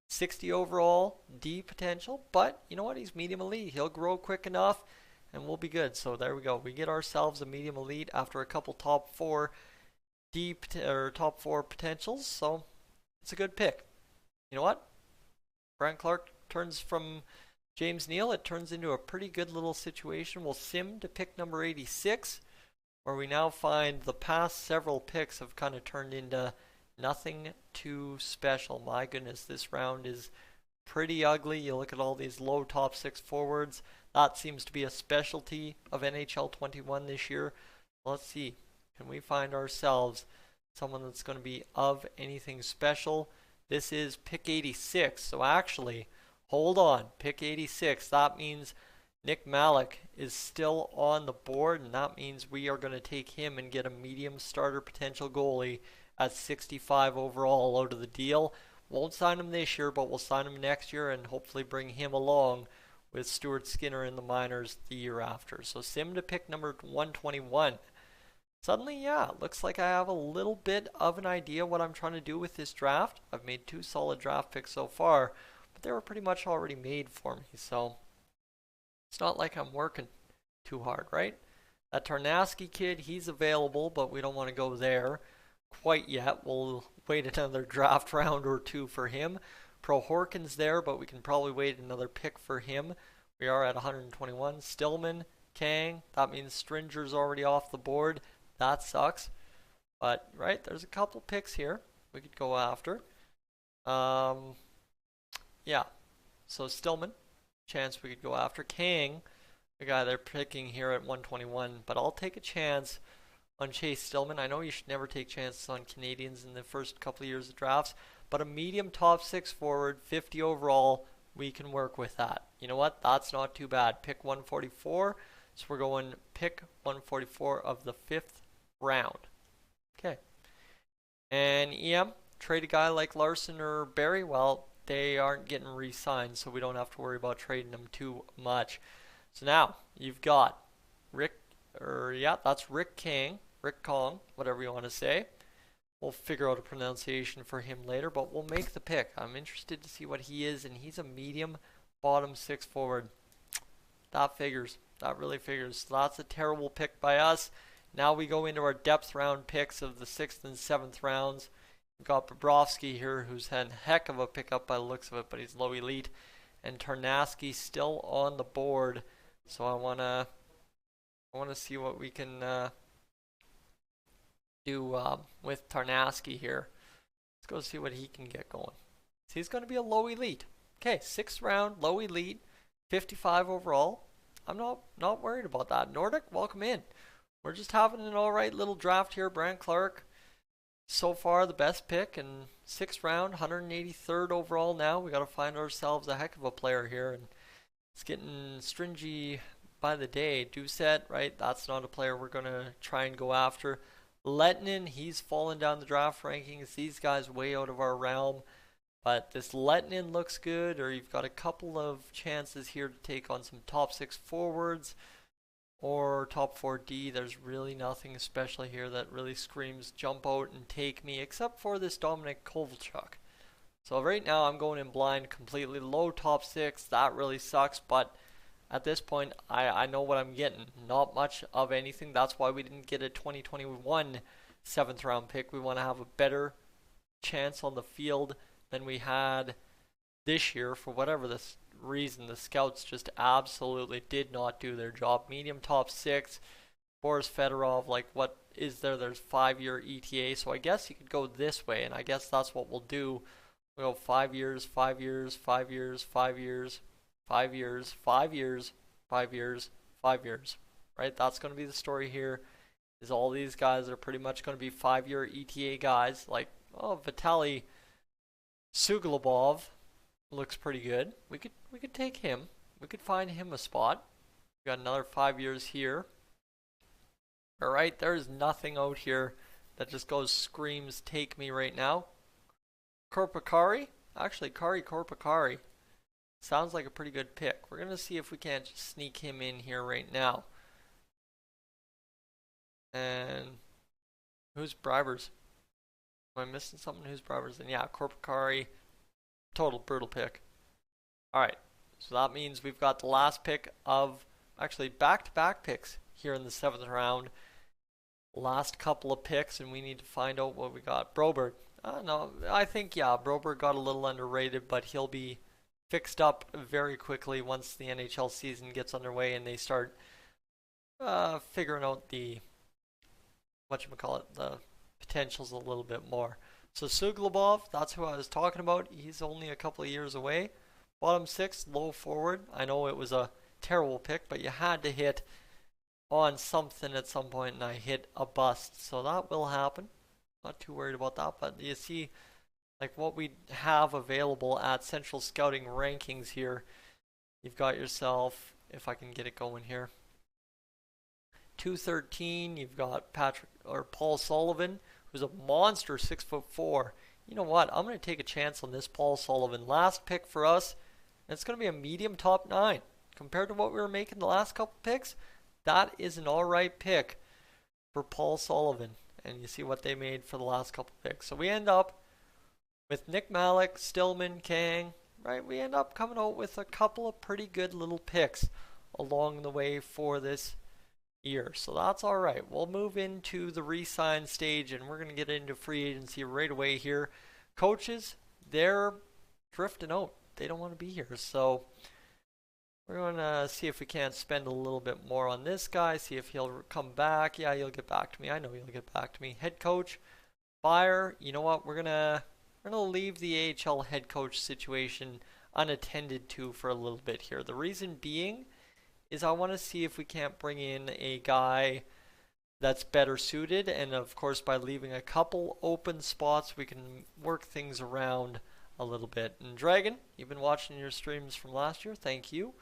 60 overall, D potential. But you know what? He's medium elite. He'll grow quick enough and we'll be good. So there we go. We get ourselves a medium elite after a couple top 4 deep or top 4 potentials. So it's a good pick. You know what? Brant Clark turns from James Neal. It turns into a pretty good little situation. We'll sim to pick number 86, where we now find the past several picks have kind of turned into nothing too special. My goodness, this round is pretty ugly. You look at all these low top 6 forwards. That seems to be a specialty of NHL 21 this year. Let's see. Can we find ourselves someone that's going to be of anything special? This is pick 86. So actually, hold on. Pick 86. That means Nick Malik is still on the board, and that means we are going to take him and get a medium starter potential goalie at 65 overall out of the deal. Won't sign him this year, but we'll sign him next year and hopefully bring him along with Stuart Skinner in the minors the year after. So sim to pick number 121. Suddenly, yeah, looks like I have a little bit of an idea what I'm trying to do with this draft. I've made 2 solid draft picks so far, but they were pretty much already made for me. So it's not like I'm working too hard, right? That Tarnasky kid, he's available, but we don't want to go there quite yet. We'll wait another draft round or 2 for him. Pro Horkin's there, but we can probably wait another pick for him. We are at 121. Stillman, Kang, that means Stringer's already off the board. That sucks. But, right, there's a couple picks here we could go after. Yeah. So Stillman, chance we could go after. Kang, the guy they're picking here at 121. But I'll take a chance on Chase Stillman. I know you should never take chances on Canadians in the first couple of years of drafts, but a medium top 6 forward, 50 overall, we can work with that. You know what? That's not too bad. Pick 144. So we're going pick 144 of the 5th round. Okay. And EM, trade a guy like Larson or Barry. Well, they aren't getting re-signed, so we don't have to worry about trading them too much. So now you've got that's Rick Kong, whatever you want to say. We'll figure out a pronunciation for him later, but we'll make the pick. I'm interested to see what he is, and he's a medium bottom 6 forward. That figures. That really figures. So that's a terrible pick by us. Now we go into our depth round picks of the 6th and 7th rounds. We've got Bobrovsky here, who's had a heck of a pickup by the looks of it, but he's low elite. And Tarnasky still on the board. So I wanna see what we can do with Tarnasky here. Let's go see what he can get going. So he's going to be a low elite. Okay, 6th round, low elite, 55 overall. I'm not worried about that. Nordic, welcome in. We're just having an alright little draft here. Brant Clark, so far the best pick, and 6th round, 183rd overall now. We got to find ourselves a heck of a player here, and it's getting stringy by the day. Doucette, right? That's not a player we're going to try and go after. Lettinen, he's fallen down the draft rankings. These guys way out of our realm. But this Lettinen looks good, or you've got a couple of chances here to take on some top 6 forwards or top 4D. There's really nothing special here that really screams jump out and take me, except for this Dominic Kovalchuk. So right now I'm going in blind completely. Low top 6, that really sucks, but at this point I know what I'm getting. Not much of anything. That's why we didn't get a 2021 7th round pick. We want to have a better chance on the field than we had this year. For whatever this reason, the scouts just absolutely did not do their job. Medium top 6, Boris Fedorov, like what is there? There's 5-year ETA, so I guess you could go this way, and I guess that's what we'll do. We'll go 5 years, 5 years, 5 years, 5 years, 5 years, 5 years, 5 years, 5 years, right? That's going to be the story here, is all these guys are pretty much going to be 5-year ETA guys, like, oh, Vitaly Suglobov looks pretty good. We could take him. We could find him a spot. We got another 5 years here. Alright, there's nothing out here that just goes screams take me right now. Korpakari? Actually, Kari Korpakari sounds like a pretty good pick. We're going to see if we can't just sneak him in here right now. And who's Bribers? Am I missing something? Who's Bribers? And yeah, Korpakari. Total brutal pick. Alright, so that means we've got the last pick of actually back-to-back picks here in the 7th round. Last couple of picks, and we need to find out what we got. Broberg. No, I think, yeah, Broberg got a little underrated, but he'll be fixed up very quickly once the NHL season gets underway and they start figuring out the, the potentials a little bit more. So Suglobov, that's who I was talking about. He's only a couple of years away. Bottom 6, low forward. I know it was a terrible pick, but you had to hit on something at some point, and I hit a bust. So that will happen. Not too worried about that, but you see like what we have available at Central Scouting rankings here. You've got yourself, if I can get it going here, 213. You've got Paul Sullivan, who's a monster, 6'4". You know what? I'm going to take a chance on this Paul Sullivan. Last pick for us, and it's going to be a medium top 9 compared to what we were making the last couple picks. That is an alright pick for Paul Sullivan. And you see what they made for the last couple picks. So we end up with Nick Malik, Stillman, Kang, right? We end up coming out with a couple of pretty good little picks along the way for this year. So that's alright. We'll move into the re-sign stage, and we're going to get into free agency right away here. Coaches, they're drifting out. They don't want to be here. So we're going to see if we can't spend a little bit more on this guy, see if he'll come back. Yeah, he'll get back to me. I know he'll get back to me. Head coach, fire. You know what? We're gonna leave the AHL head coach situation unattended to for a little bit here. The reason being is I want to see if we can't bring in a guy that's better suited, and of course by leaving a couple open spots we can work things around a little bit. And Dragon, you've been watching your streams from last year. Thank you.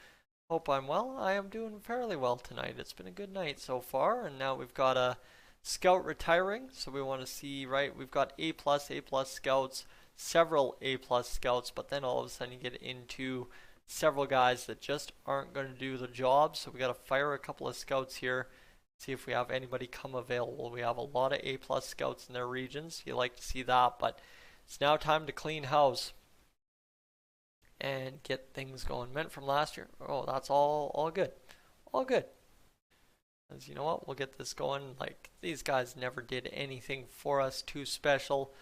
Hope I'm well. I am doing fairly well tonight. It's been a good night so far, and now we've got a scout retiring, so we want to see, right, we've got A+ scouts, several A+ scouts, but then all of a sudden you get into several guys that just aren't going to do the job, so we got to fire a couple of scouts here, see if we have anybody come available. We have a lot of A+ scouts in their regions. You like to see that, but it's now time to clean house and get things going. Meant from last year. Oh, that's all good. All good. As you know what, we'll get this going. Like, these guys never did anything for us too special,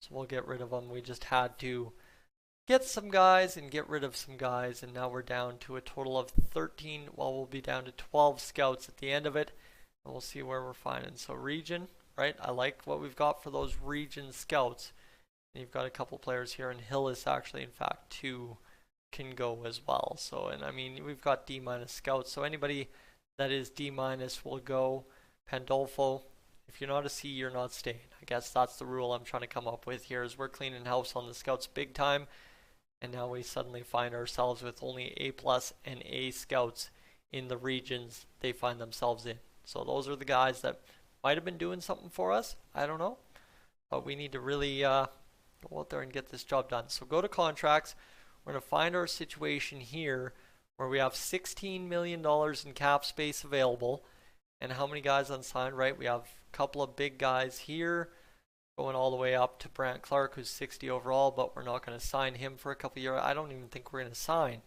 so we'll get rid of them. We just had to get some guys and get rid of some guys, and now we're down to a total of 13. Well, we'll be down to 12 scouts at the end of it, and we'll see where we're finding. So region, right? I like what we've got for those region scouts. You've got a couple players here, and Hillis actually, in fact, 2 can go as well. So, and I mean, we've got D- scouts, so anybody that is D- will go. Pandolfo, if you're not a C, you're not staying. I guess that's the rule I'm trying to come up with here, is we're cleaning house on the scouts big time, and now we suddenly find ourselves with only A+ and A scouts in the regions they find themselves in. So those are the guys that might have been doing something for us. I don't know, but we need to really go out there and get this job done. So go to contracts. We're going to find our situation here where we have $16 million in cap space available. And how many guys unsigned, right? We have a couple of big guys here going all the way up to Brant Clark, who's 60 overall, but we're not going to sign him for a couple of years. I don't even think we're going to sign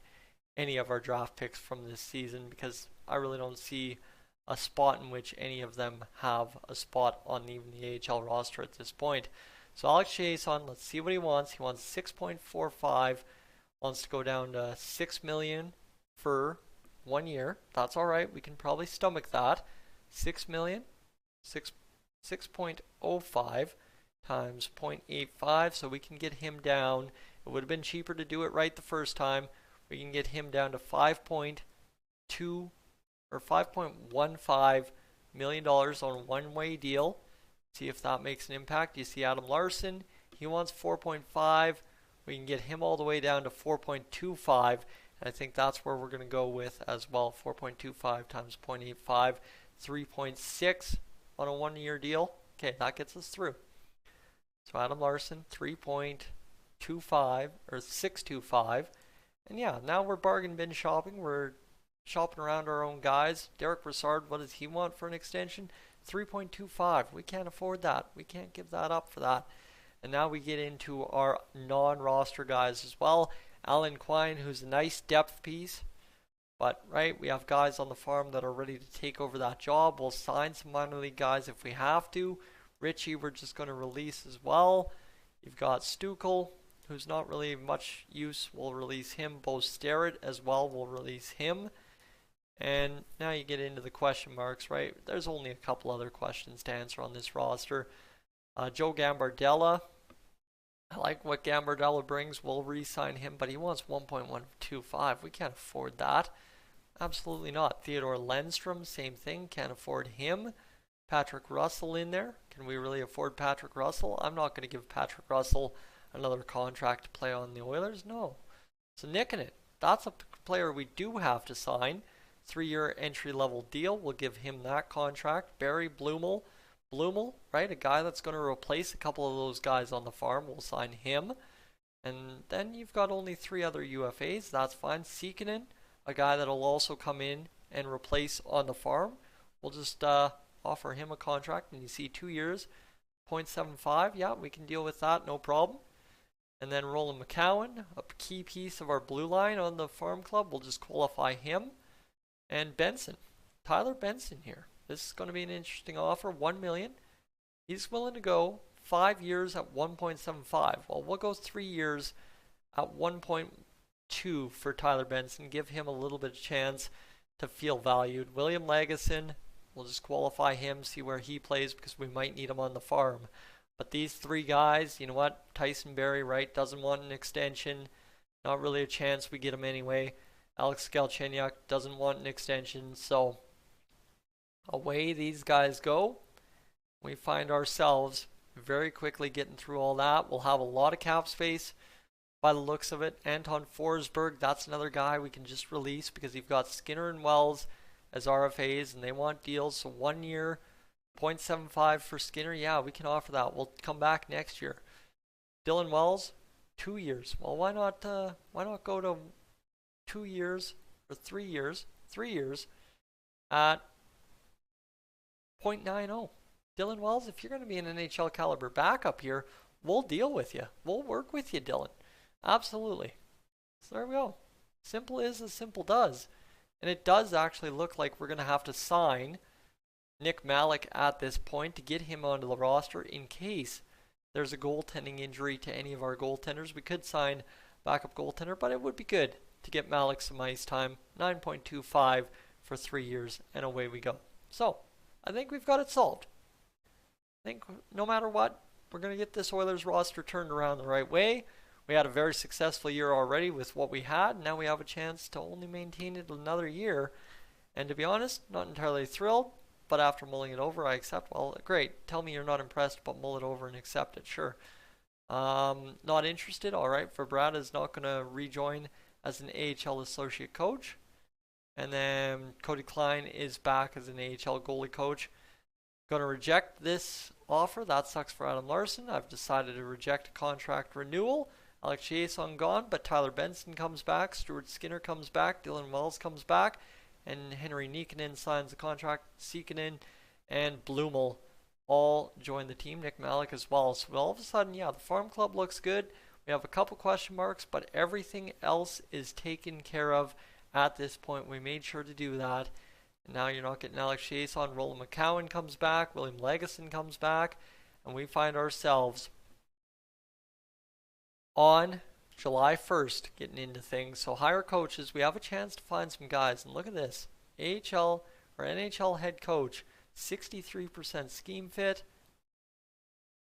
any of our draft picks from this season, because I really don't see a spot in which any of them have a spot on even the AHL roster at this point. So Alex Chiasson, let's see what he wants. He wants 6.45, wants to go down to $6 million for 1 year. That's all right. We can probably stomach that. 6 million, 6.05 times 0.85, so we can get him down. It would have been cheaper to do it right the first time. We can get him down to 5.2 or $5.15 million on a one-way deal. See if that makes an impact. You see Adam Larson, he wants 4.5. We can get him all the way down to 4.25. And I think that's where we're going to go with as well. 4.25 times 0.85, 3.6 on a 1 year deal. Okay, that gets us through. So Adam Larson, 3.25 or 625. And yeah, now we're bargain bin shopping. We're shopping around our own guys. Derek Brassard, what does he want for an extension? 3.25. We can't afford that. We can't give that up for that. And now we get into our non-roster guys as well. Alan Quine, who's a nice depth piece. But, right, we have guys on the farm that are ready to take over that job. We'll sign some minor league guys if we have to. Richie, we're just going to release as well. You've got Stukel, who's not really much use. We'll release him. Bo Starrett as well. We'll release him. And now you get into the question marks, right? There's only a couple other questions to answer on this roster. Joe Gambardella. I like what Gambardella brings. We'll re-sign him, but he wants 1.125. We can't afford that. Absolutely not. Theodore Lindstrom, same thing. Can't afford him. Patrick Russell in there. Can we really afford Patrick Russell? I'm not going to give Patrick Russell another contract to play on the Oilers. No. So nicking it. That's a player we do have to sign. 3-year entry-level deal. We'll give him that contract. Barry Blumel, right? A guy that's going to replace a couple of those guys on the farm. We'll sign him. And then you've got only 3 other UFAs. That's fine. Sekinen, a guy that'll also come in and replace on the farm. We'll just offer him a contract. And you see 2 years, 0.75. Yeah, we can deal with that. No problem. And then Roland McCowan, a key piece of our blue line on the farm club. We'll just qualify him. And Benson, Tyler Benson here. This is going to be an interesting offer. $1 million. He's willing to go 5 years at 1.75. Well, we'll go 3 years at 1.2 for Tyler Benson. Give him a little bit of chance to feel valued. William Lagesson, we'll just qualify him, see where he plays because we might need him on the farm. But these 3 guys, you know what? Tyson Barrie, right, doesn't want an extension. Not really a chance we get him anyway. Alex Galchenyuk doesn't want an extension, so away these guys go. We find ourselves very quickly getting through all that. We'll have a lot of cap space by the looks of it. Anton Forsberg, that's another guy we can just release because you've got Skinner and Wells as RFAs and they want deals. So 1 year, 0.75 for Skinner. Yeah, we can offer that. We'll come back next year. Dylan Wells, 2 years. Well, why not go to 2 years or 3 years? 3 years at 0.90. Dylan Wells, if you're going to be an NHL caliber backup here, we'll deal with you. We'll work with you, Dylan. Absolutely. So there we go. Simple is as simple does. And it does actually look like we're going to have to sign Nick Malik at this point to get him onto the roster in case there's a goaltending injury to any of our goaltenders. We could sign backup goaltender, but it would be good to get Malik some ice time. 9.25 for 3 years, and away we go. So, I think we've got it solved. I think no matter what, we're going to get this Oilers roster turned around the right way. We had a very successful year already with what we had. Now we have a chance to only maintain it another year. And to be honest, not entirely thrilled, but after mulling it over, I accept. Well, great. Tell me you're not impressed, but mull it over and accept it. Sure. Not interested. All right. Verbrad is not going to rejoin as an AHL associate coach. And then Cody Klein is back as an AHL goalie coach. Going to reject this offer. That sucks for Adam Larson. I've decided to reject a contract renewal. Alex Chiasson gone, but Tyler Benson comes back. Stuart Skinner comes back. Dylan Wells comes back. And Henry Nikkanen signs the contract. Sekinen and Blumel all join the team. Nick Malik as well. So all of a sudden, yeah, the farm club looks good. We have a couple question marks, but everything else is taken care of at this point. We made sure to do that. And now you're not getting Alex Chiasson. Roland McCowan comes back. William Lagesson comes back. And we find ourselves on July 1st getting into things. So hire coaches. We have a chance to find some guys. And look at this. AHL or NHL head coach, 63% scheme fit.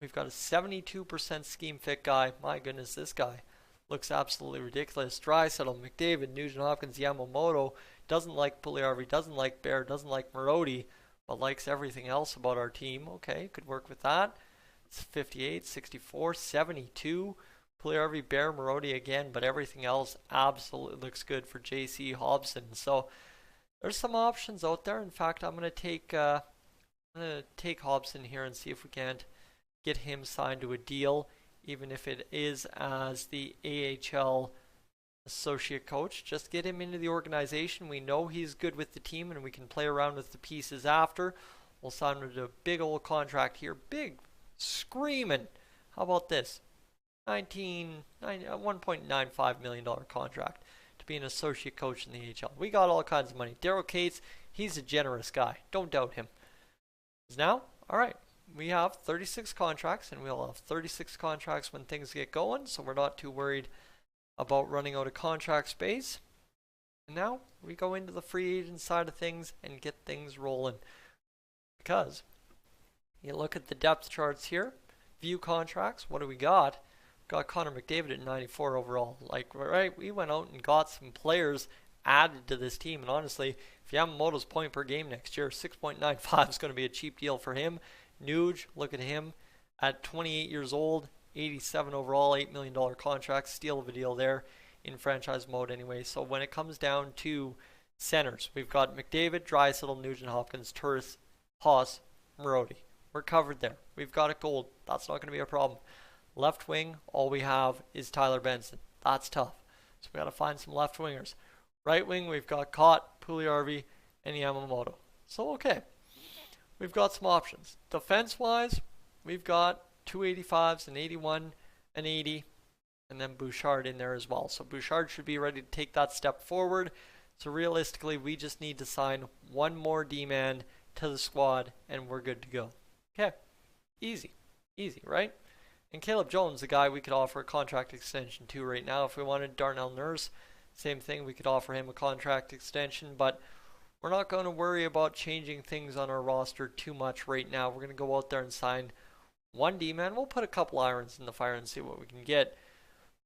We've got a 72% scheme fit guy. My goodness, this guy looks absolutely ridiculous. Draisaitl, McDavid, Nugent-Hopkins, Yamamoto. Doesn't like Puljujarvi, doesn't like Bear, doesn't like Marody, but likes everything else about our team. Okay, could work with that. It's 58, 64, 72. Puljujarvi, Bear, Marody again, but everything else absolutely looks good for J.C. Hobson. So there's some options out there. In fact, I'm going to take Hobson here and see if we can't get him signed to a deal, even if it is as the AHL associate coach. Just get him into the organization. We know he's good with the team and we can play around with the pieces after. We'll sign him to a big old contract here. Big, screaming. How about this? $1.95 million contract to be an associate coach in the NHL. We got all kinds of money. Daryl Cates, he's a generous guy. Don't doubt him. Now, all right, we have 36 contracts, and we'll have 36 contracts when things get going, so we're not too worried about running out of contract space. And now we go into the free agent side of things and get things rolling. Because you look at the depth charts here, view contracts, what do we got? Got Connor McDavid at 94 overall. Like, right, we went out and got some players added to this team. And honestly, if Yamamoto's point per game next year, 6.95 is going to be a cheap deal for him. Nuge, look at him at 28 years old, 87 overall, $8 million contract. Steal of a deal there in franchise mode anyway. So when it comes down to centers, we've got McDavid, Draisaitl, Nugent Hopkins, Turris, Haas, Marody. We're covered there. We've got it gold. That's not going to be a problem. Left wing, all we have is Tyler Benson. That's tough. So we got to find some left wingers. Right wing, we've got Cott, Puljujarvi, and Yamamoto. So okay, we've got some options. Defense-wise, we've got 285s, an 81, an 80, and then Bouchard in there as well. So Bouchard should be ready to take that step forward. So realistically, we just need to sign one more D-man to the squad, and we're good to go. Okay, easy, right? And Caleb Jones, the guy we could offer a contract extension to right now. If we wanted Darnell Nurse, same thing, we could offer him a contract extension, but we're not going to worry about changing things on our roster too much right now. We're going to go out there and sign one D-man. We'll put a couple irons in the fire and see what we can get.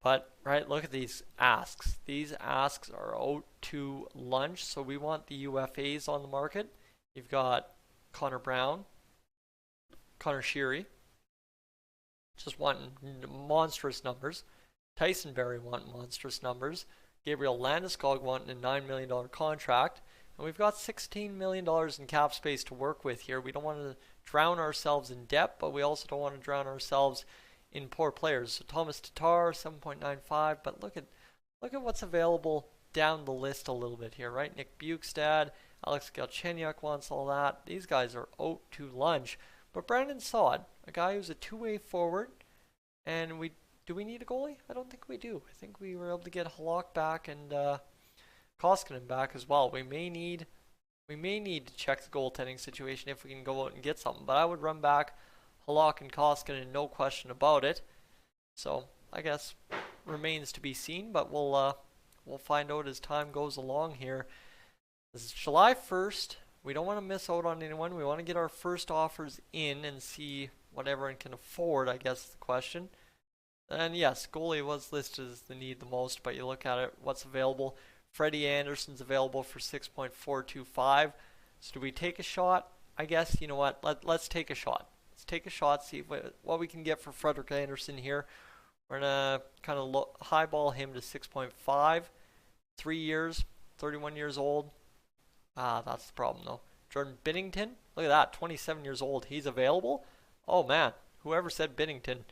But, right, look at these asks. These asks are out to lunch, so we want the UFAs on the market. You've got Connor Brown, Connor Sheary, just wanting monstrous numbers. Tyson Barrie wanting monstrous numbers. Gabriel Landeskog wanting a $9 million contract. And we've got $16 million in cap space to work with here. We don't want to drown ourselves in debt, but we also don't want to drown ourselves in poor players. So Thomas Tatar, 7.95. But look at what's available down the list a little bit here, right? Nick Bukestad, Alex Galchenyuk wants all that. These guys are out to lunch. But Brandon Saad, a guy who's a two-way forward, and do we need a goalie? I don't think we do. I think we were able to get Halak back and Koskinen back as well. We may need to check the goaltending situation if we can go out and get something. But I would run back Halak and Koskinen, no question about it. So I guess remains to be seen, but we'll find out as time goes along here. This is July 1st. We don't want to miss out on anyone. We want to get our first offers in and see what everyone can afford, I guess is the question. And yes, goalie was listed as the need the most, but you look at it, what's available. Freddie Anderson's available for 6.425. So do we take a shot? I guess, you know what, let's take a shot. Let's take a shot, see what we can get for Frederik Anderson here. We're going to kind of highball him to 6.5. 3 years, 31 years old. That's the problem though. Jordan Binnington, look at that, 27 years old. He's available. Oh man, whoever said Binnington.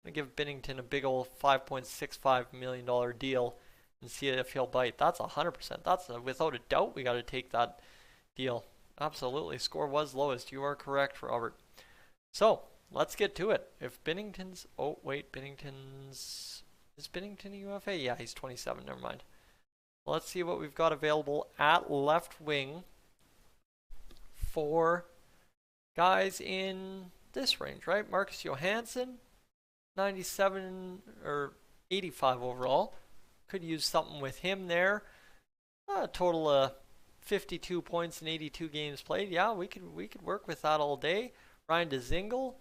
I'm going to give Binnington a big old $5.65 million deal and see if he'll bite. That's 100%. That's without a doubt we got to take that deal. Absolutely. Score was lowest. You are correct, Robert. So, let's get to it. If Binnington's... Oh, wait. Is Binnington a UFA? Yeah, he's 27. Never mind. Let's see what we've got available at left wing for guys in this range, right? Marcus Johansson, 97 or 85 overall. Could use something with him there. A total of 52 points in 82 games played. Yeah, we could work with that all day. Ryan Dzingel,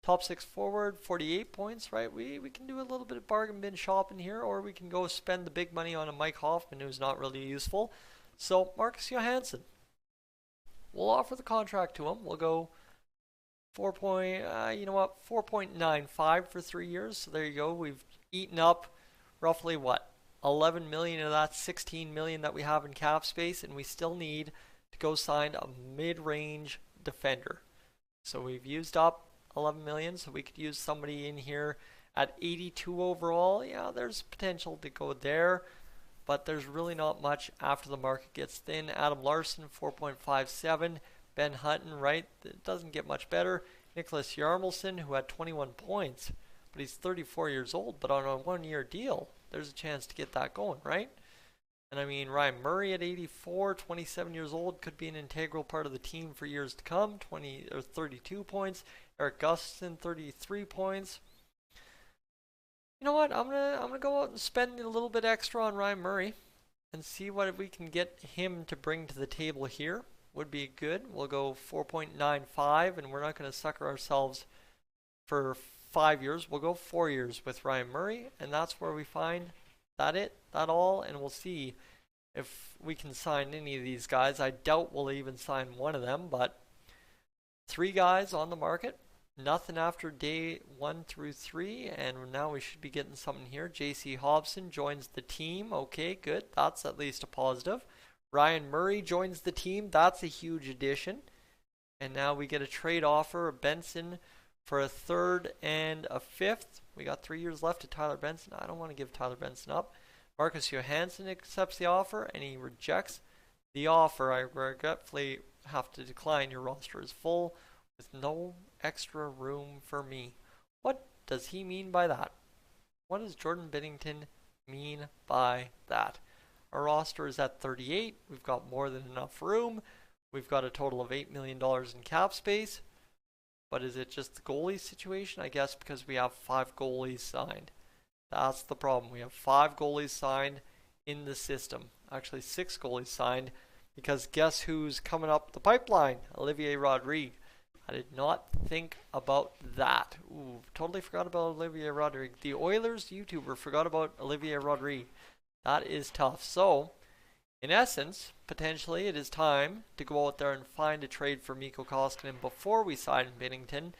top 6 forward, 48 points, right? We can do a little bit of bargain bin shopping here, or we can go spend the big money on a Mike Hoffman who's not really useful. So Marcus Johansson, we'll offer the contract to him. We'll go 4.95 for 3 years. So there you go. We've eaten up roughly what? 11 million of that 16 million that we have in cap space, and we still need to go sign a mid-range defender. So we've used up 11 million, so we could use somebody in here at 82 overall. Yeah, there's potential to go there, but there's really not much after the market gets thin. Adam Larson, 4.57. Ben Hutton, right? It doesn't get much better. Nicholas Yarmelson, who had 21 points, but he's 34 years old, but on a 1-year deal, there's a chance to get that going, right? And I mean, Ryan Murray at 84, 27 years old, could be an integral part of the team for years to come. 20 or 32 points. Eric Gustafson, 33 points. You know what? I'm gonna go out and spend a little bit extra on Ryan Murray and see what we can get him to bring to the table here. Would be good. We'll go 4.95, and we're not going to sucker ourselves for 5 years. We'll go 4 years with Ryan Murray, and that's where we find that all, and we'll see if we can sign any of these guys. I doubt we'll even sign one of them, but 3 guys on the market. Nothing after day 1 through 3, and now we should be getting something here. J.C. Hobson joins the team. Okay, good. That's at least a positive. Ryan Murray joins the team. That's a huge addition. And now we get a trade offer of Benson for a 3rd and a 5th. We got 3 years left to Tyler Benson. I don't want to give Tyler Benson up. Marcus Johansson accepts the offer, and he rejects the offer. I regretfully have to decline. Your roster is full with no extra room for me. What does he mean by that? What does Jordan Binnington mean by that? Our roster is at 38. We've got more than enough room. We've got a total of $8 million in cap space. But is it just the goalie situation? I guess because we have 5 goalies signed. That's the problem. We have 5 goalies signed in the system. Actually, 6 goalies signed, because guess who's coming up the pipeline? Olivier Rodrigue. I did not think about that. Ooh, totally forgot about Olivier Rodrigue. The Oilers YouTuber forgot about Olivier Rodrigue. That is tough. So, in essence, potentially it is time to go out there and find a trade for Mikko Koskinen before we sign Binnington.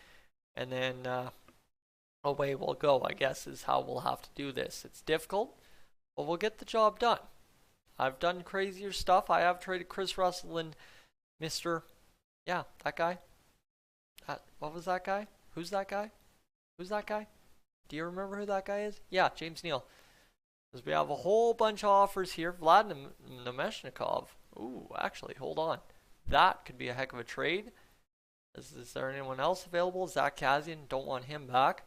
And then away we'll go, I guess, is how we'll have to do this. It's difficult, but we'll get the job done. I've done crazier stuff. I have traded Chris Russell and Mr. Yeah, that guy. What was that guy? Who's that guy? Who's that guy? Do you remember who that guy is? Yeah, James Neal. Because we have a whole bunch of offers here. Vlad Nemeshnikov. Ooh, actually, hold on. That could be a heck of a trade. Is there anyone else available? Zach Kassian, don't want him back.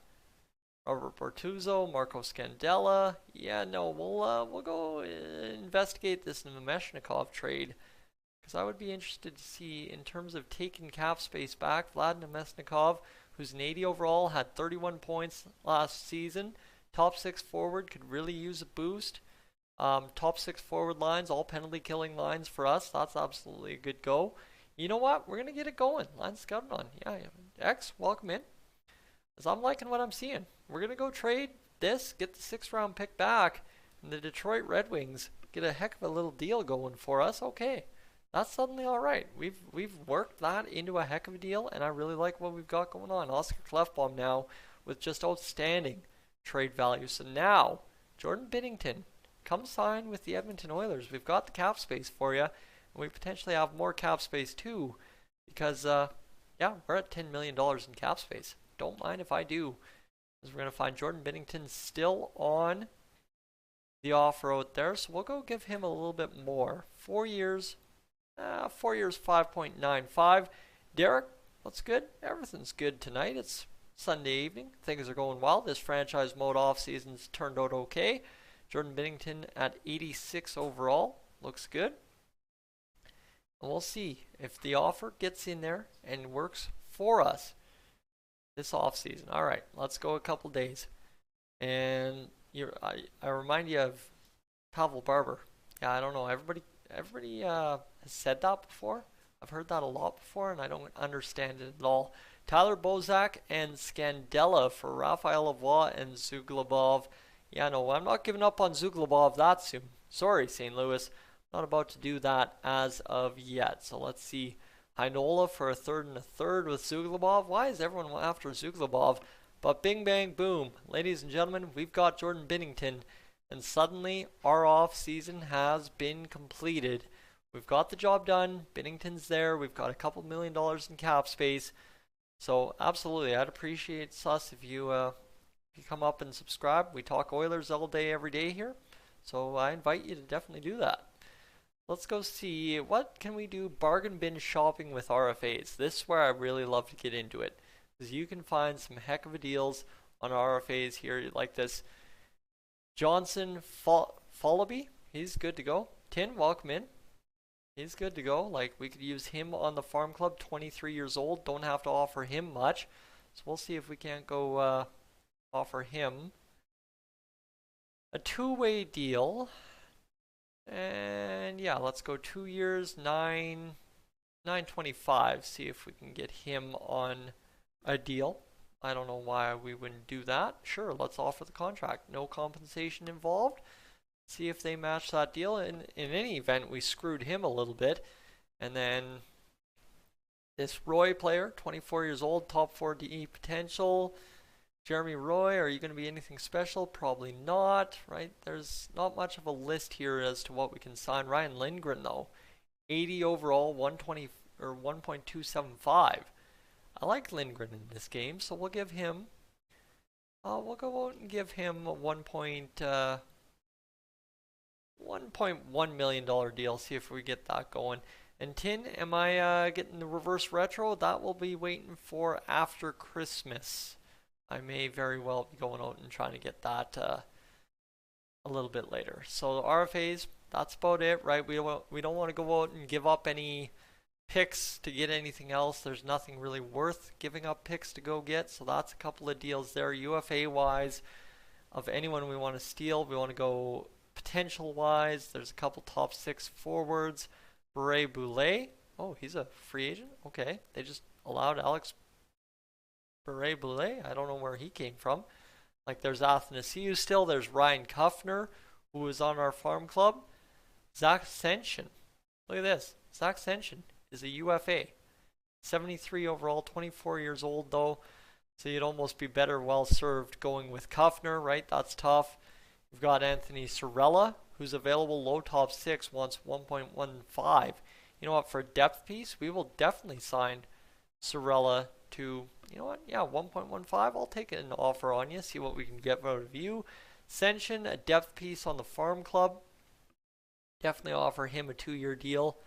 Robert Bortuzzo, Marco Scandella. Yeah, no, we'll go investigate this Nemeshnikov trade. Because I would be interested to see, in terms of taking cap space back, Vlad Nemeshnikov, who's an 80 overall, had 31 points last season. Top 6 forward, could really use a boost. Top 6 forward lines, all penalty killing lines for us. That's absolutely a good go. You know what? We're going to get it going. Line scouting on. Yeah. X, welcome in. Because I'm liking what I'm seeing. We're going to go trade this, get the 6th round pick back, and the Detroit Red Wings get a heck of a little deal going for us. Okay. That's suddenly alright. We've worked that into a heck of a deal, and I really like what we've got going on. Oscar Klefbom now with just outstanding trade value. So now, Jordan Binnington, come sign with the Edmonton Oilers. We've got the cap space for you, and we potentially have more cap space too, because yeah, we're at $10 million in cap space. Don't mind if I do, because we're going to find Jordan Binnington still on the offer out there, so we'll go give him a little bit more. 4 years. 4 years, 5.95. Derek, that's good. Everything's good tonight. It's Sunday evening. Things are going well. This franchise mode off-season's turned out okay. Jordan Binnington at 86 overall. Looks good. And we'll see if the offer gets in there and works for us this off-season. All right, let's go a couple days. And I remind you of Pavel Barber. Yeah, I don't know. Everybody has said that before. I've heard that a lot before, and I don't understand it at all. Tyler Bozak and Scandella for Raphael Lavoie and Zuglobov. Yeah, no, I'm not giving up on Zuglobov that soon. Sorry, St. Louis. Not about to do that as of yet. So let's see. Heinola for a 3rd and a 3rd with Zuglobov. Why is everyone after Zuglobov? But bing, bang, boom. Ladies and gentlemen, we've got Jordan Binnington. And suddenly, our off-season has been completed. We've got the job done. Binnington's there. We've got a couple $1 million in cap space. So, absolutely, I'd appreciate sus if you come up and subscribe. We talk Oilers all day, every day here. So, I invite you to definitely do that. Let's go see, what can we do bargain bin shopping with RFAs? This is where I really love to get into it. Because you can find some heck of a deals on RFAs here like this. Johnson Fallaby he's good to go. Tin, welcome in. He's good to go. Like, we could use him on the farm club. 23 years old. Don't have to offer him much. So we'll see if we can't go offer him a two-way deal. And yeah, let's go 2 years, 925. See if we can get him on a deal. I don't know why we wouldn't do that. Sure, let's offer the contract. No compensation involved. See if they match that deal. In any event, we screwed him a little bit. And then this Roy player, 24 years old, top 4 DE potential. Jeremy Roy, are you going to be anything special? Probably not, right? There's not much of a list here as to what we can sign. Ryan Lindgren, though, 80 overall, 120 or 1.275. I like Lindgren in this game, so we'll give him. We'll go out and give him a $1.1 million deal. See if we get that going. And Tin, am I getting the reverse retro? That will be waiting for after Christmas. I may very well be going out and trying to get that a little bit later. So RFAs, that's about it, right? We don't want to go out and give up any picks to get anything else. There's nothing really worth giving up picks to go get. So that's a couple of deals there. UFA wise, of anyone we want to steal, we want to go potential wise. There's a couple top 6 forwards. Beret Boulay. Oh, he's a free agent. Okay, they just allowed Alex Beret Boulay. I don't know where he came from. Like, there's Athanasiou still. There's Ryan Kuffner, who is on our farm club. Zach Senshin. Look at this. Zach Senshin is a UFA. 73 overall, 24 years old though. So you'd almost be better well served going with Kuffner, right? That's tough. We've got Anthony Sorella, who's available low top 6, wants 1.15. You know what? For a depth piece, we will definitely sign Sorella to, you know what? Yeah, 1.15. I'll take an offer on you. See what we can get out of you. Senshin, a depth piece on the farm club. Definitely offer him a 2-year deal.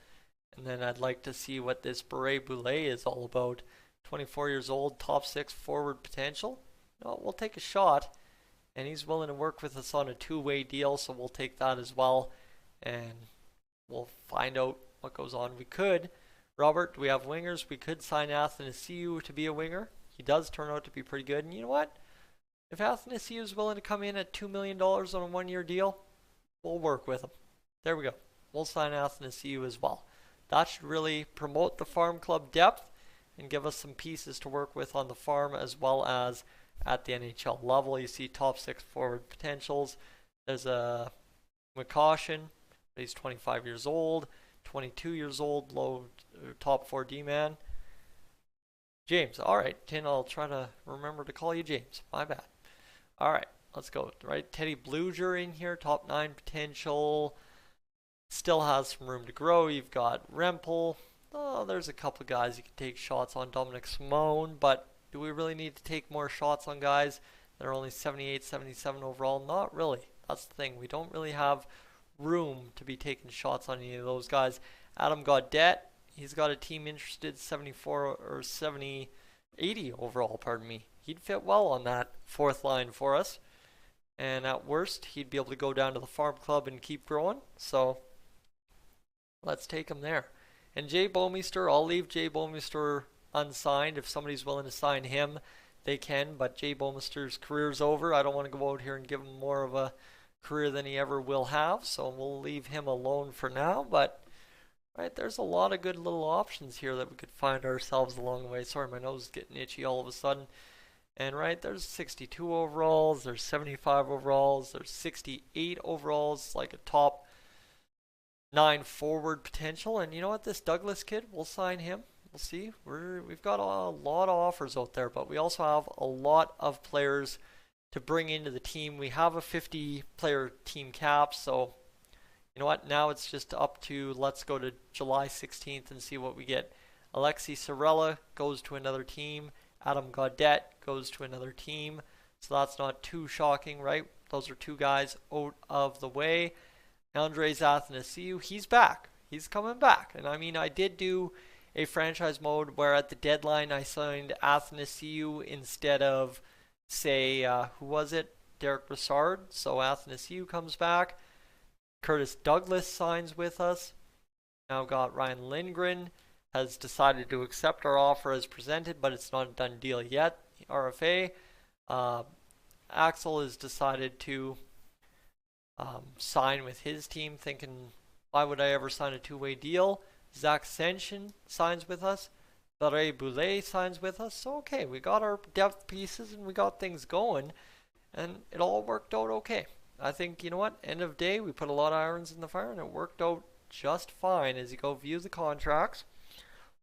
And then I'd like to see what this Beret Boulay is all about. 24 years old, top 6 forward potential. No, we'll take a shot. And he's willing to work with us on a 2-way deal, so we'll take that as well. And we'll find out what goes on. We could. Robert, do we have wingers? We could sign Athanasiou to be a winger. He does turn out to be pretty good. And you know what? If Athanasiou is willing to come in at $2 million on a 1-year deal, we'll work with him. There we go. We'll sign Athanasiou as well. That should really promote the farm club depth and give us some pieces to work with on the farm as well as at the NHL level. You see top 6 forward potentials. There's a McCaution, but he's 25 years old. 22 years old, low top 4 D-man. James, all right, Tin, I'll try to remember to call you James. My bad. All right, let's go. Right, Teddy Bluger in here, top 9 potential. Still has some room to grow. You've got Rempel. Oh, there's a couple of guys you can take shots on. Dominic Simone, but do we really need to take more shots on guys that are only 78, 77 overall? Not really. That's the thing. We don't really have room to be taking shots on any of those guys. Adam Gaudette, he's got a team interested, 74 or 70, 80 overall, pardon me. He'd fit well on that 4th line for us. And at worst, he'd be able to go down to the farm club and keep growing. So let's take him there. And Jay Bouwmeester, I'll leave Jay Bouwmeester unsigned. If somebody's willing to sign him, they can. But Jay Bouwmeester's career's over. I don't want to go out here and give him more of a career than he ever will have, so we'll leave him alone for now. But right, there's a lot of good little options here that we could find ourselves along the way. Sorry, my nose is getting itchy all of a sudden. And right, there's 62 overalls, there's 75 overalls, there's 68 overalls, like a top 9 forward potential. And you know what, this Douglas kid, we'll sign him. We'll see. We've got a lot of offers out there, but we also have a lot of players to bring into the team. We have a 50-player team cap, so you know what? Now it's just up to, let's go to July 16th and see what we get. Alexi Sorella goes to another team. Adam Gaudette goes to another team. So that's not too shocking, right? Those are 2 guys out of the way. Andres Athanasiou, he's back. He's coming back. And I mean, I did do a franchise mode where at the deadline I signed Athanasiou instead of, say, who was it? Derek Brassard. So Athanasiou comes back. Curtis Douglas signs with us. Now got Ryan Lindgren has decided to accept our offer as presented, but it's not a done deal yet. RFA. Axel has decided to sign with his team, thinking, why would I ever sign a two-way deal? Zach Senshin signs with us. Barre Boulet signs with us. So, okay, we got our depth pieces and we got things going, and it all worked out okay. I think, you know what, end of day, we put a lot of irons in the fire, and it worked out just fine. As you go view the contracts,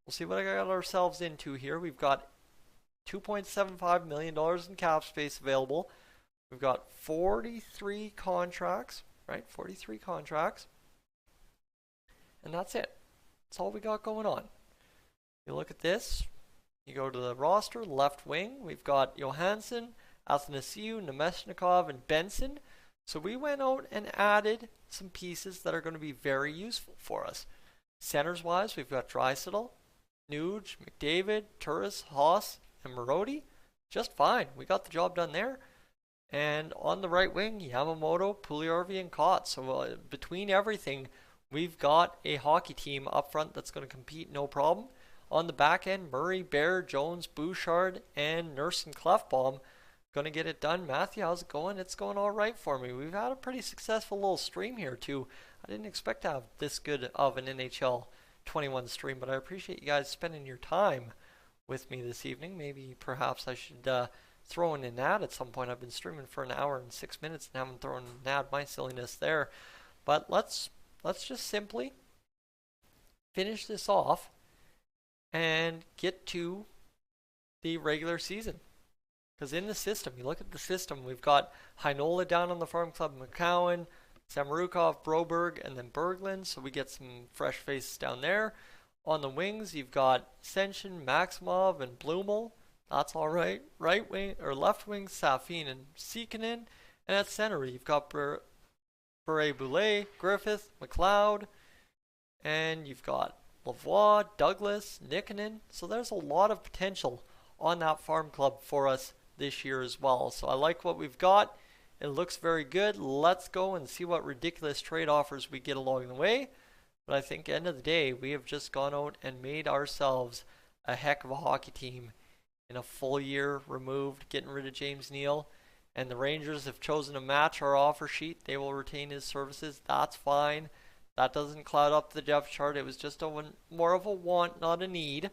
we'll see what I got ourselves into here. We've got $2.75 million in cap space available. We've got 43 contracts, right? 43 contracts. And that's it. That's all we got going on. You look at this, you go to the roster, left wing, we've got Johansson, Athanasiou, Nemeshnikov, and Benson. So we went out and added some pieces that are going to be very useful for us. Centers wise, we've got Draisaitl, Nuge, McDavid, Turris, Haas, and Marody. Just fine. We got the job done there. And on the right wing, Yamamoto, Puljujarvi, and Kott. So between everything, we've got a hockey team up front that's going to compete no problem. On the back end, Murray, Bear, Jones, Bouchard, and Nurse and Clefbaum going to get it done. Matthew, how's it going? It's going all right for me. We've had a pretty successful little stream here too. I didn't expect to have this good of an NHL 21 stream, but I appreciate you guys spending your time with me this evening. Maybe perhaps I should throw in an ad at some point. I've been streaming for an hour and 6 minutes and haven't thrown an ad. My silliness there. But let's just simply finish this off and get to the regular season. Because in the system, you look at the system, we've got Heinola down on the farm club, McCowan, Samorukov, Broberg, and then Berglund. So we get some fresh faces down there. On the wings, you've got Senshin, Maximov, and Blumel. That's all right. Right wing or left wing, Safin and Sekinen. And at center, you've got Barre Boulet, Griffith, McLeod, and you've got Lavoie, Douglas, Nikkanen. So there's a lot of potential on that farm club for us this year as well. So I like what we've got. It looks very good. Let's go and see what ridiculous trade offers we get along the way. But I think end of the day, we have just gone out and made ourselves a heck of a hockey team in a full year removed, getting rid of James Neal. And the Rangers have chosen to match our offer sheet. They will retain his services. That's fine. That doesn't cloud up the depth chart. It was just more of a want, not a need.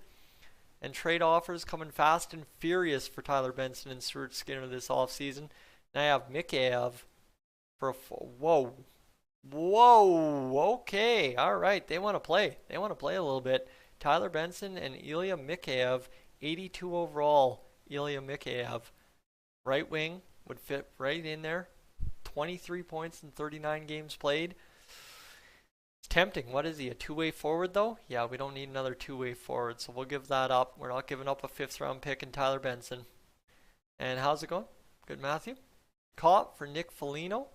And trade offers coming fast and furious for Tyler Benson and Stuart Skinner this offseason. Now I have Mikheyev for a whoa. Okay. All right. They want to play. They want to play a little bit. Tyler Benson and Ilya Mikheyev, 82 overall. Ilya Mikheyev, right wing, would fit right in there. 23 points in 39 games played. It's tempting. What is he, a two-way forward though? Yeah, we don't need another two-way forward, so we'll give that up. We're not giving up a 5th round pick in Tyler Benson. And how's it going? Good, Matthew. Kott for Nick Foligno.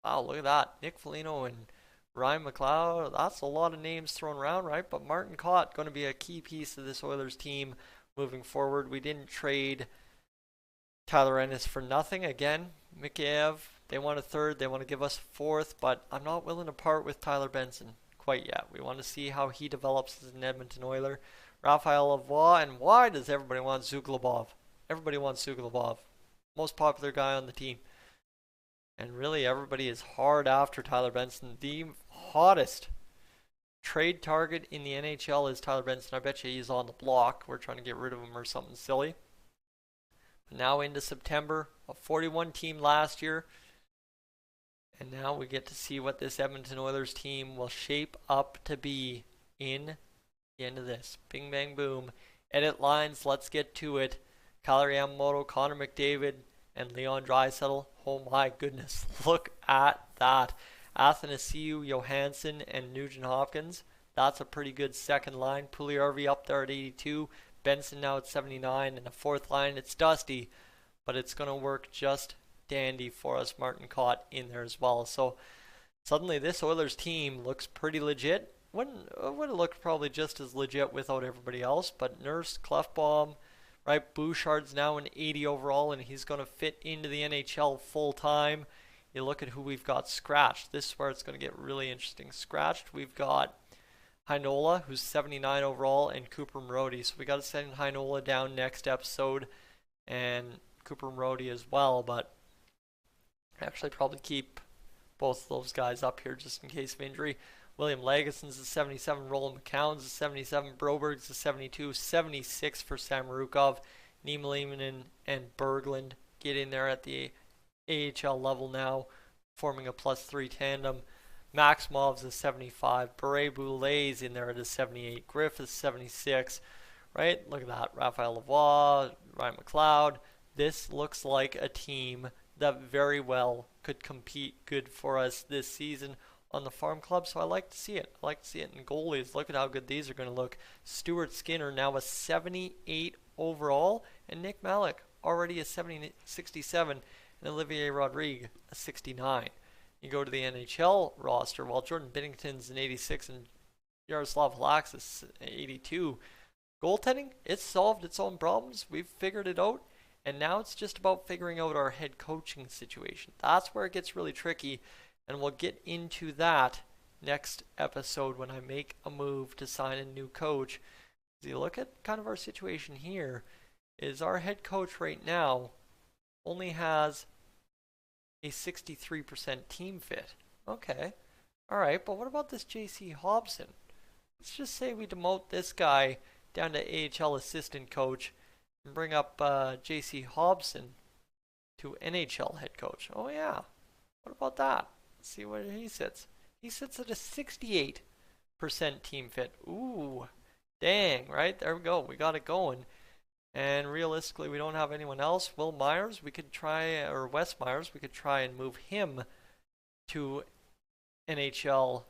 Wow, look at that. Nick Foligno and Ryan McLeod. That's a lot of names thrown around, right? But Martin Kott going to be a key piece of this Oilers team moving forward. We didn't trade Tyler Ennis for nothing. Again, Mikheyev, they want a 3rd. They want to give us a 4th, but I'm not willing to part with Tyler Benson quite yet. We want to see how he develops as an Edmonton Oiler. Raphael Lavoie, and why does everybody want Zhuglebov? Everybody wants Zhuglebov. Most popular guy on the team. And really, everybody is hard after Tyler Benson. The hottest trade target in the NHL is Tyler Benson. I bet you he's on the block. We're trying to get rid of him or something silly. Now into September, a 41 team last year. And now we get to see what this Edmonton Oilers team will shape up to be in the end of this. Bing, bang, boom. Edit lines, let's get to it. Kailer Yamamoto, Connor McDavid, and Leon Draisaitl. Oh my goodness, look at that. Athanasiou, Johansson, and Nugent Hopkins. That's a pretty good second line. Puljujarvi up there at 82. Benson now at 79. And the 4th line, it's Dusty. But it's going to work just dandy for us. Martin Kott in there as well. So suddenly this Oilers team looks pretty legit. Would have looked probably just as legit without everybody else. But Nurse, Clefbaum, right? Bouchard's now an 80 overall, and he's going to fit into the NHL full time. you look at who we've got scratched. This is where it's going to get really interesting. Scratched, we've got Heinola, who's 79 overall, and Cooper Marody. So we got to send Heinola down next episode, and Cooper Marody as well, but actually probably keep both of those guys up here just in case of injury. William Lageson's a 77, Roland McCown's a 77, Broberg's a 72, 76 for Samorukov, Niemelainen and Berglund get in there at the AHL level now, forming a +3 tandem. Maximov's a 75, Bure-Boulet's in there at a 78, Griffith's 76, right? Look at that, Raphael Lavoie, Ryan McLeod. This looks like a team that very well could compete good for us this season on the farm club, so I like to see it. I like to see it in goalies. Look at how good these are going to look. Stuart Skinner now a 78 overall, and Nick Malik already a 67, and Olivier Rodrigue a 69. You go to the NHL roster, while Jordan Binnington's an 86 and Yaroslav Halak's is 82. Goaltending, it's solved its own problems. We've figured it out, and now it's just about figuring out our head coaching situation. That's where it gets really tricky, and we'll get into that next episode when I make a move to sign a new coach. As you look at kind of our situation here, is our head coach right now only has a 63% team fit. Okay. Alright, but what about this J.C. Hobson? Let's just say we demote this guy down to AHL assistant coach and bring up J.C. Hobson to NHL head coach. Oh yeah. What about that? Let's see where he sits. He sits at a 68% team fit. Ooh. Dang, right? There we go. We got it going. And realistically, we don't have anyone else. Will Myers, we could try, or Wes Myers, we could try and move him to NHL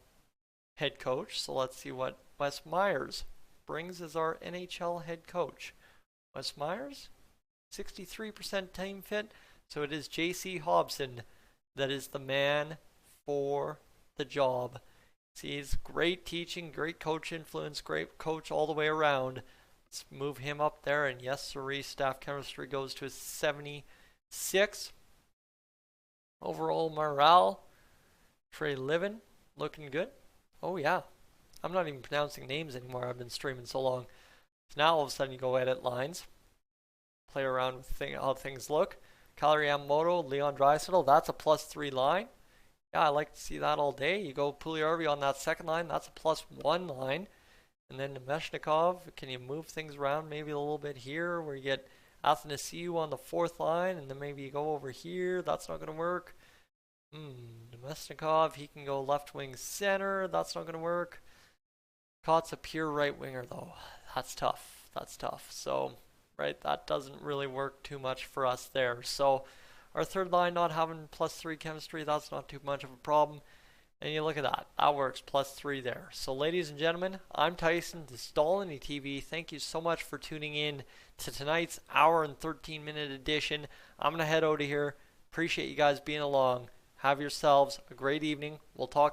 head coach. So let's see what Wes Myers brings as our NHL head coach. Wes Myers, 63% team fit. So it is J.C. Hobson that is the man for the job. See, he's great teaching, great coach influence, great coach all the way around. Let's move him up there, and yes, sirree, staff chemistry goes to a 76. Overall morale, Trey Livin, looking good. Oh yeah, I'm not even pronouncing names anymore. I've been streaming so long. So now all of a sudden you go edit lines, play around with how things look. Kyle Yamamoto, Leon Draisaitl, that's a +3 line. Yeah, I like to see that all day. You go Puljujarvi on that second line, that's a +1 line. And then Nemeshnikov, can you move things around maybe a little bit here where you get Athanasiou on the fourth line, and then maybe you go over here. That's not going to work. Nemeshnikov, he can go left wing center. That's not going to work. Cott's a pure right winger though. That's tough. That's tough. So, right, that doesn't really work too much for us there. So, our third line not having +3 chemistry, that's not too much of a problem. And you look at that. That works, +3 there. So, ladies and gentlemen, I'm Tyson. This is Dolynny TV. Thank you so much for tuning in to tonight's hour and 13-minute edition. I'm going to head out of here. Appreciate you guys being along. Have yourselves a great evening. We'll talk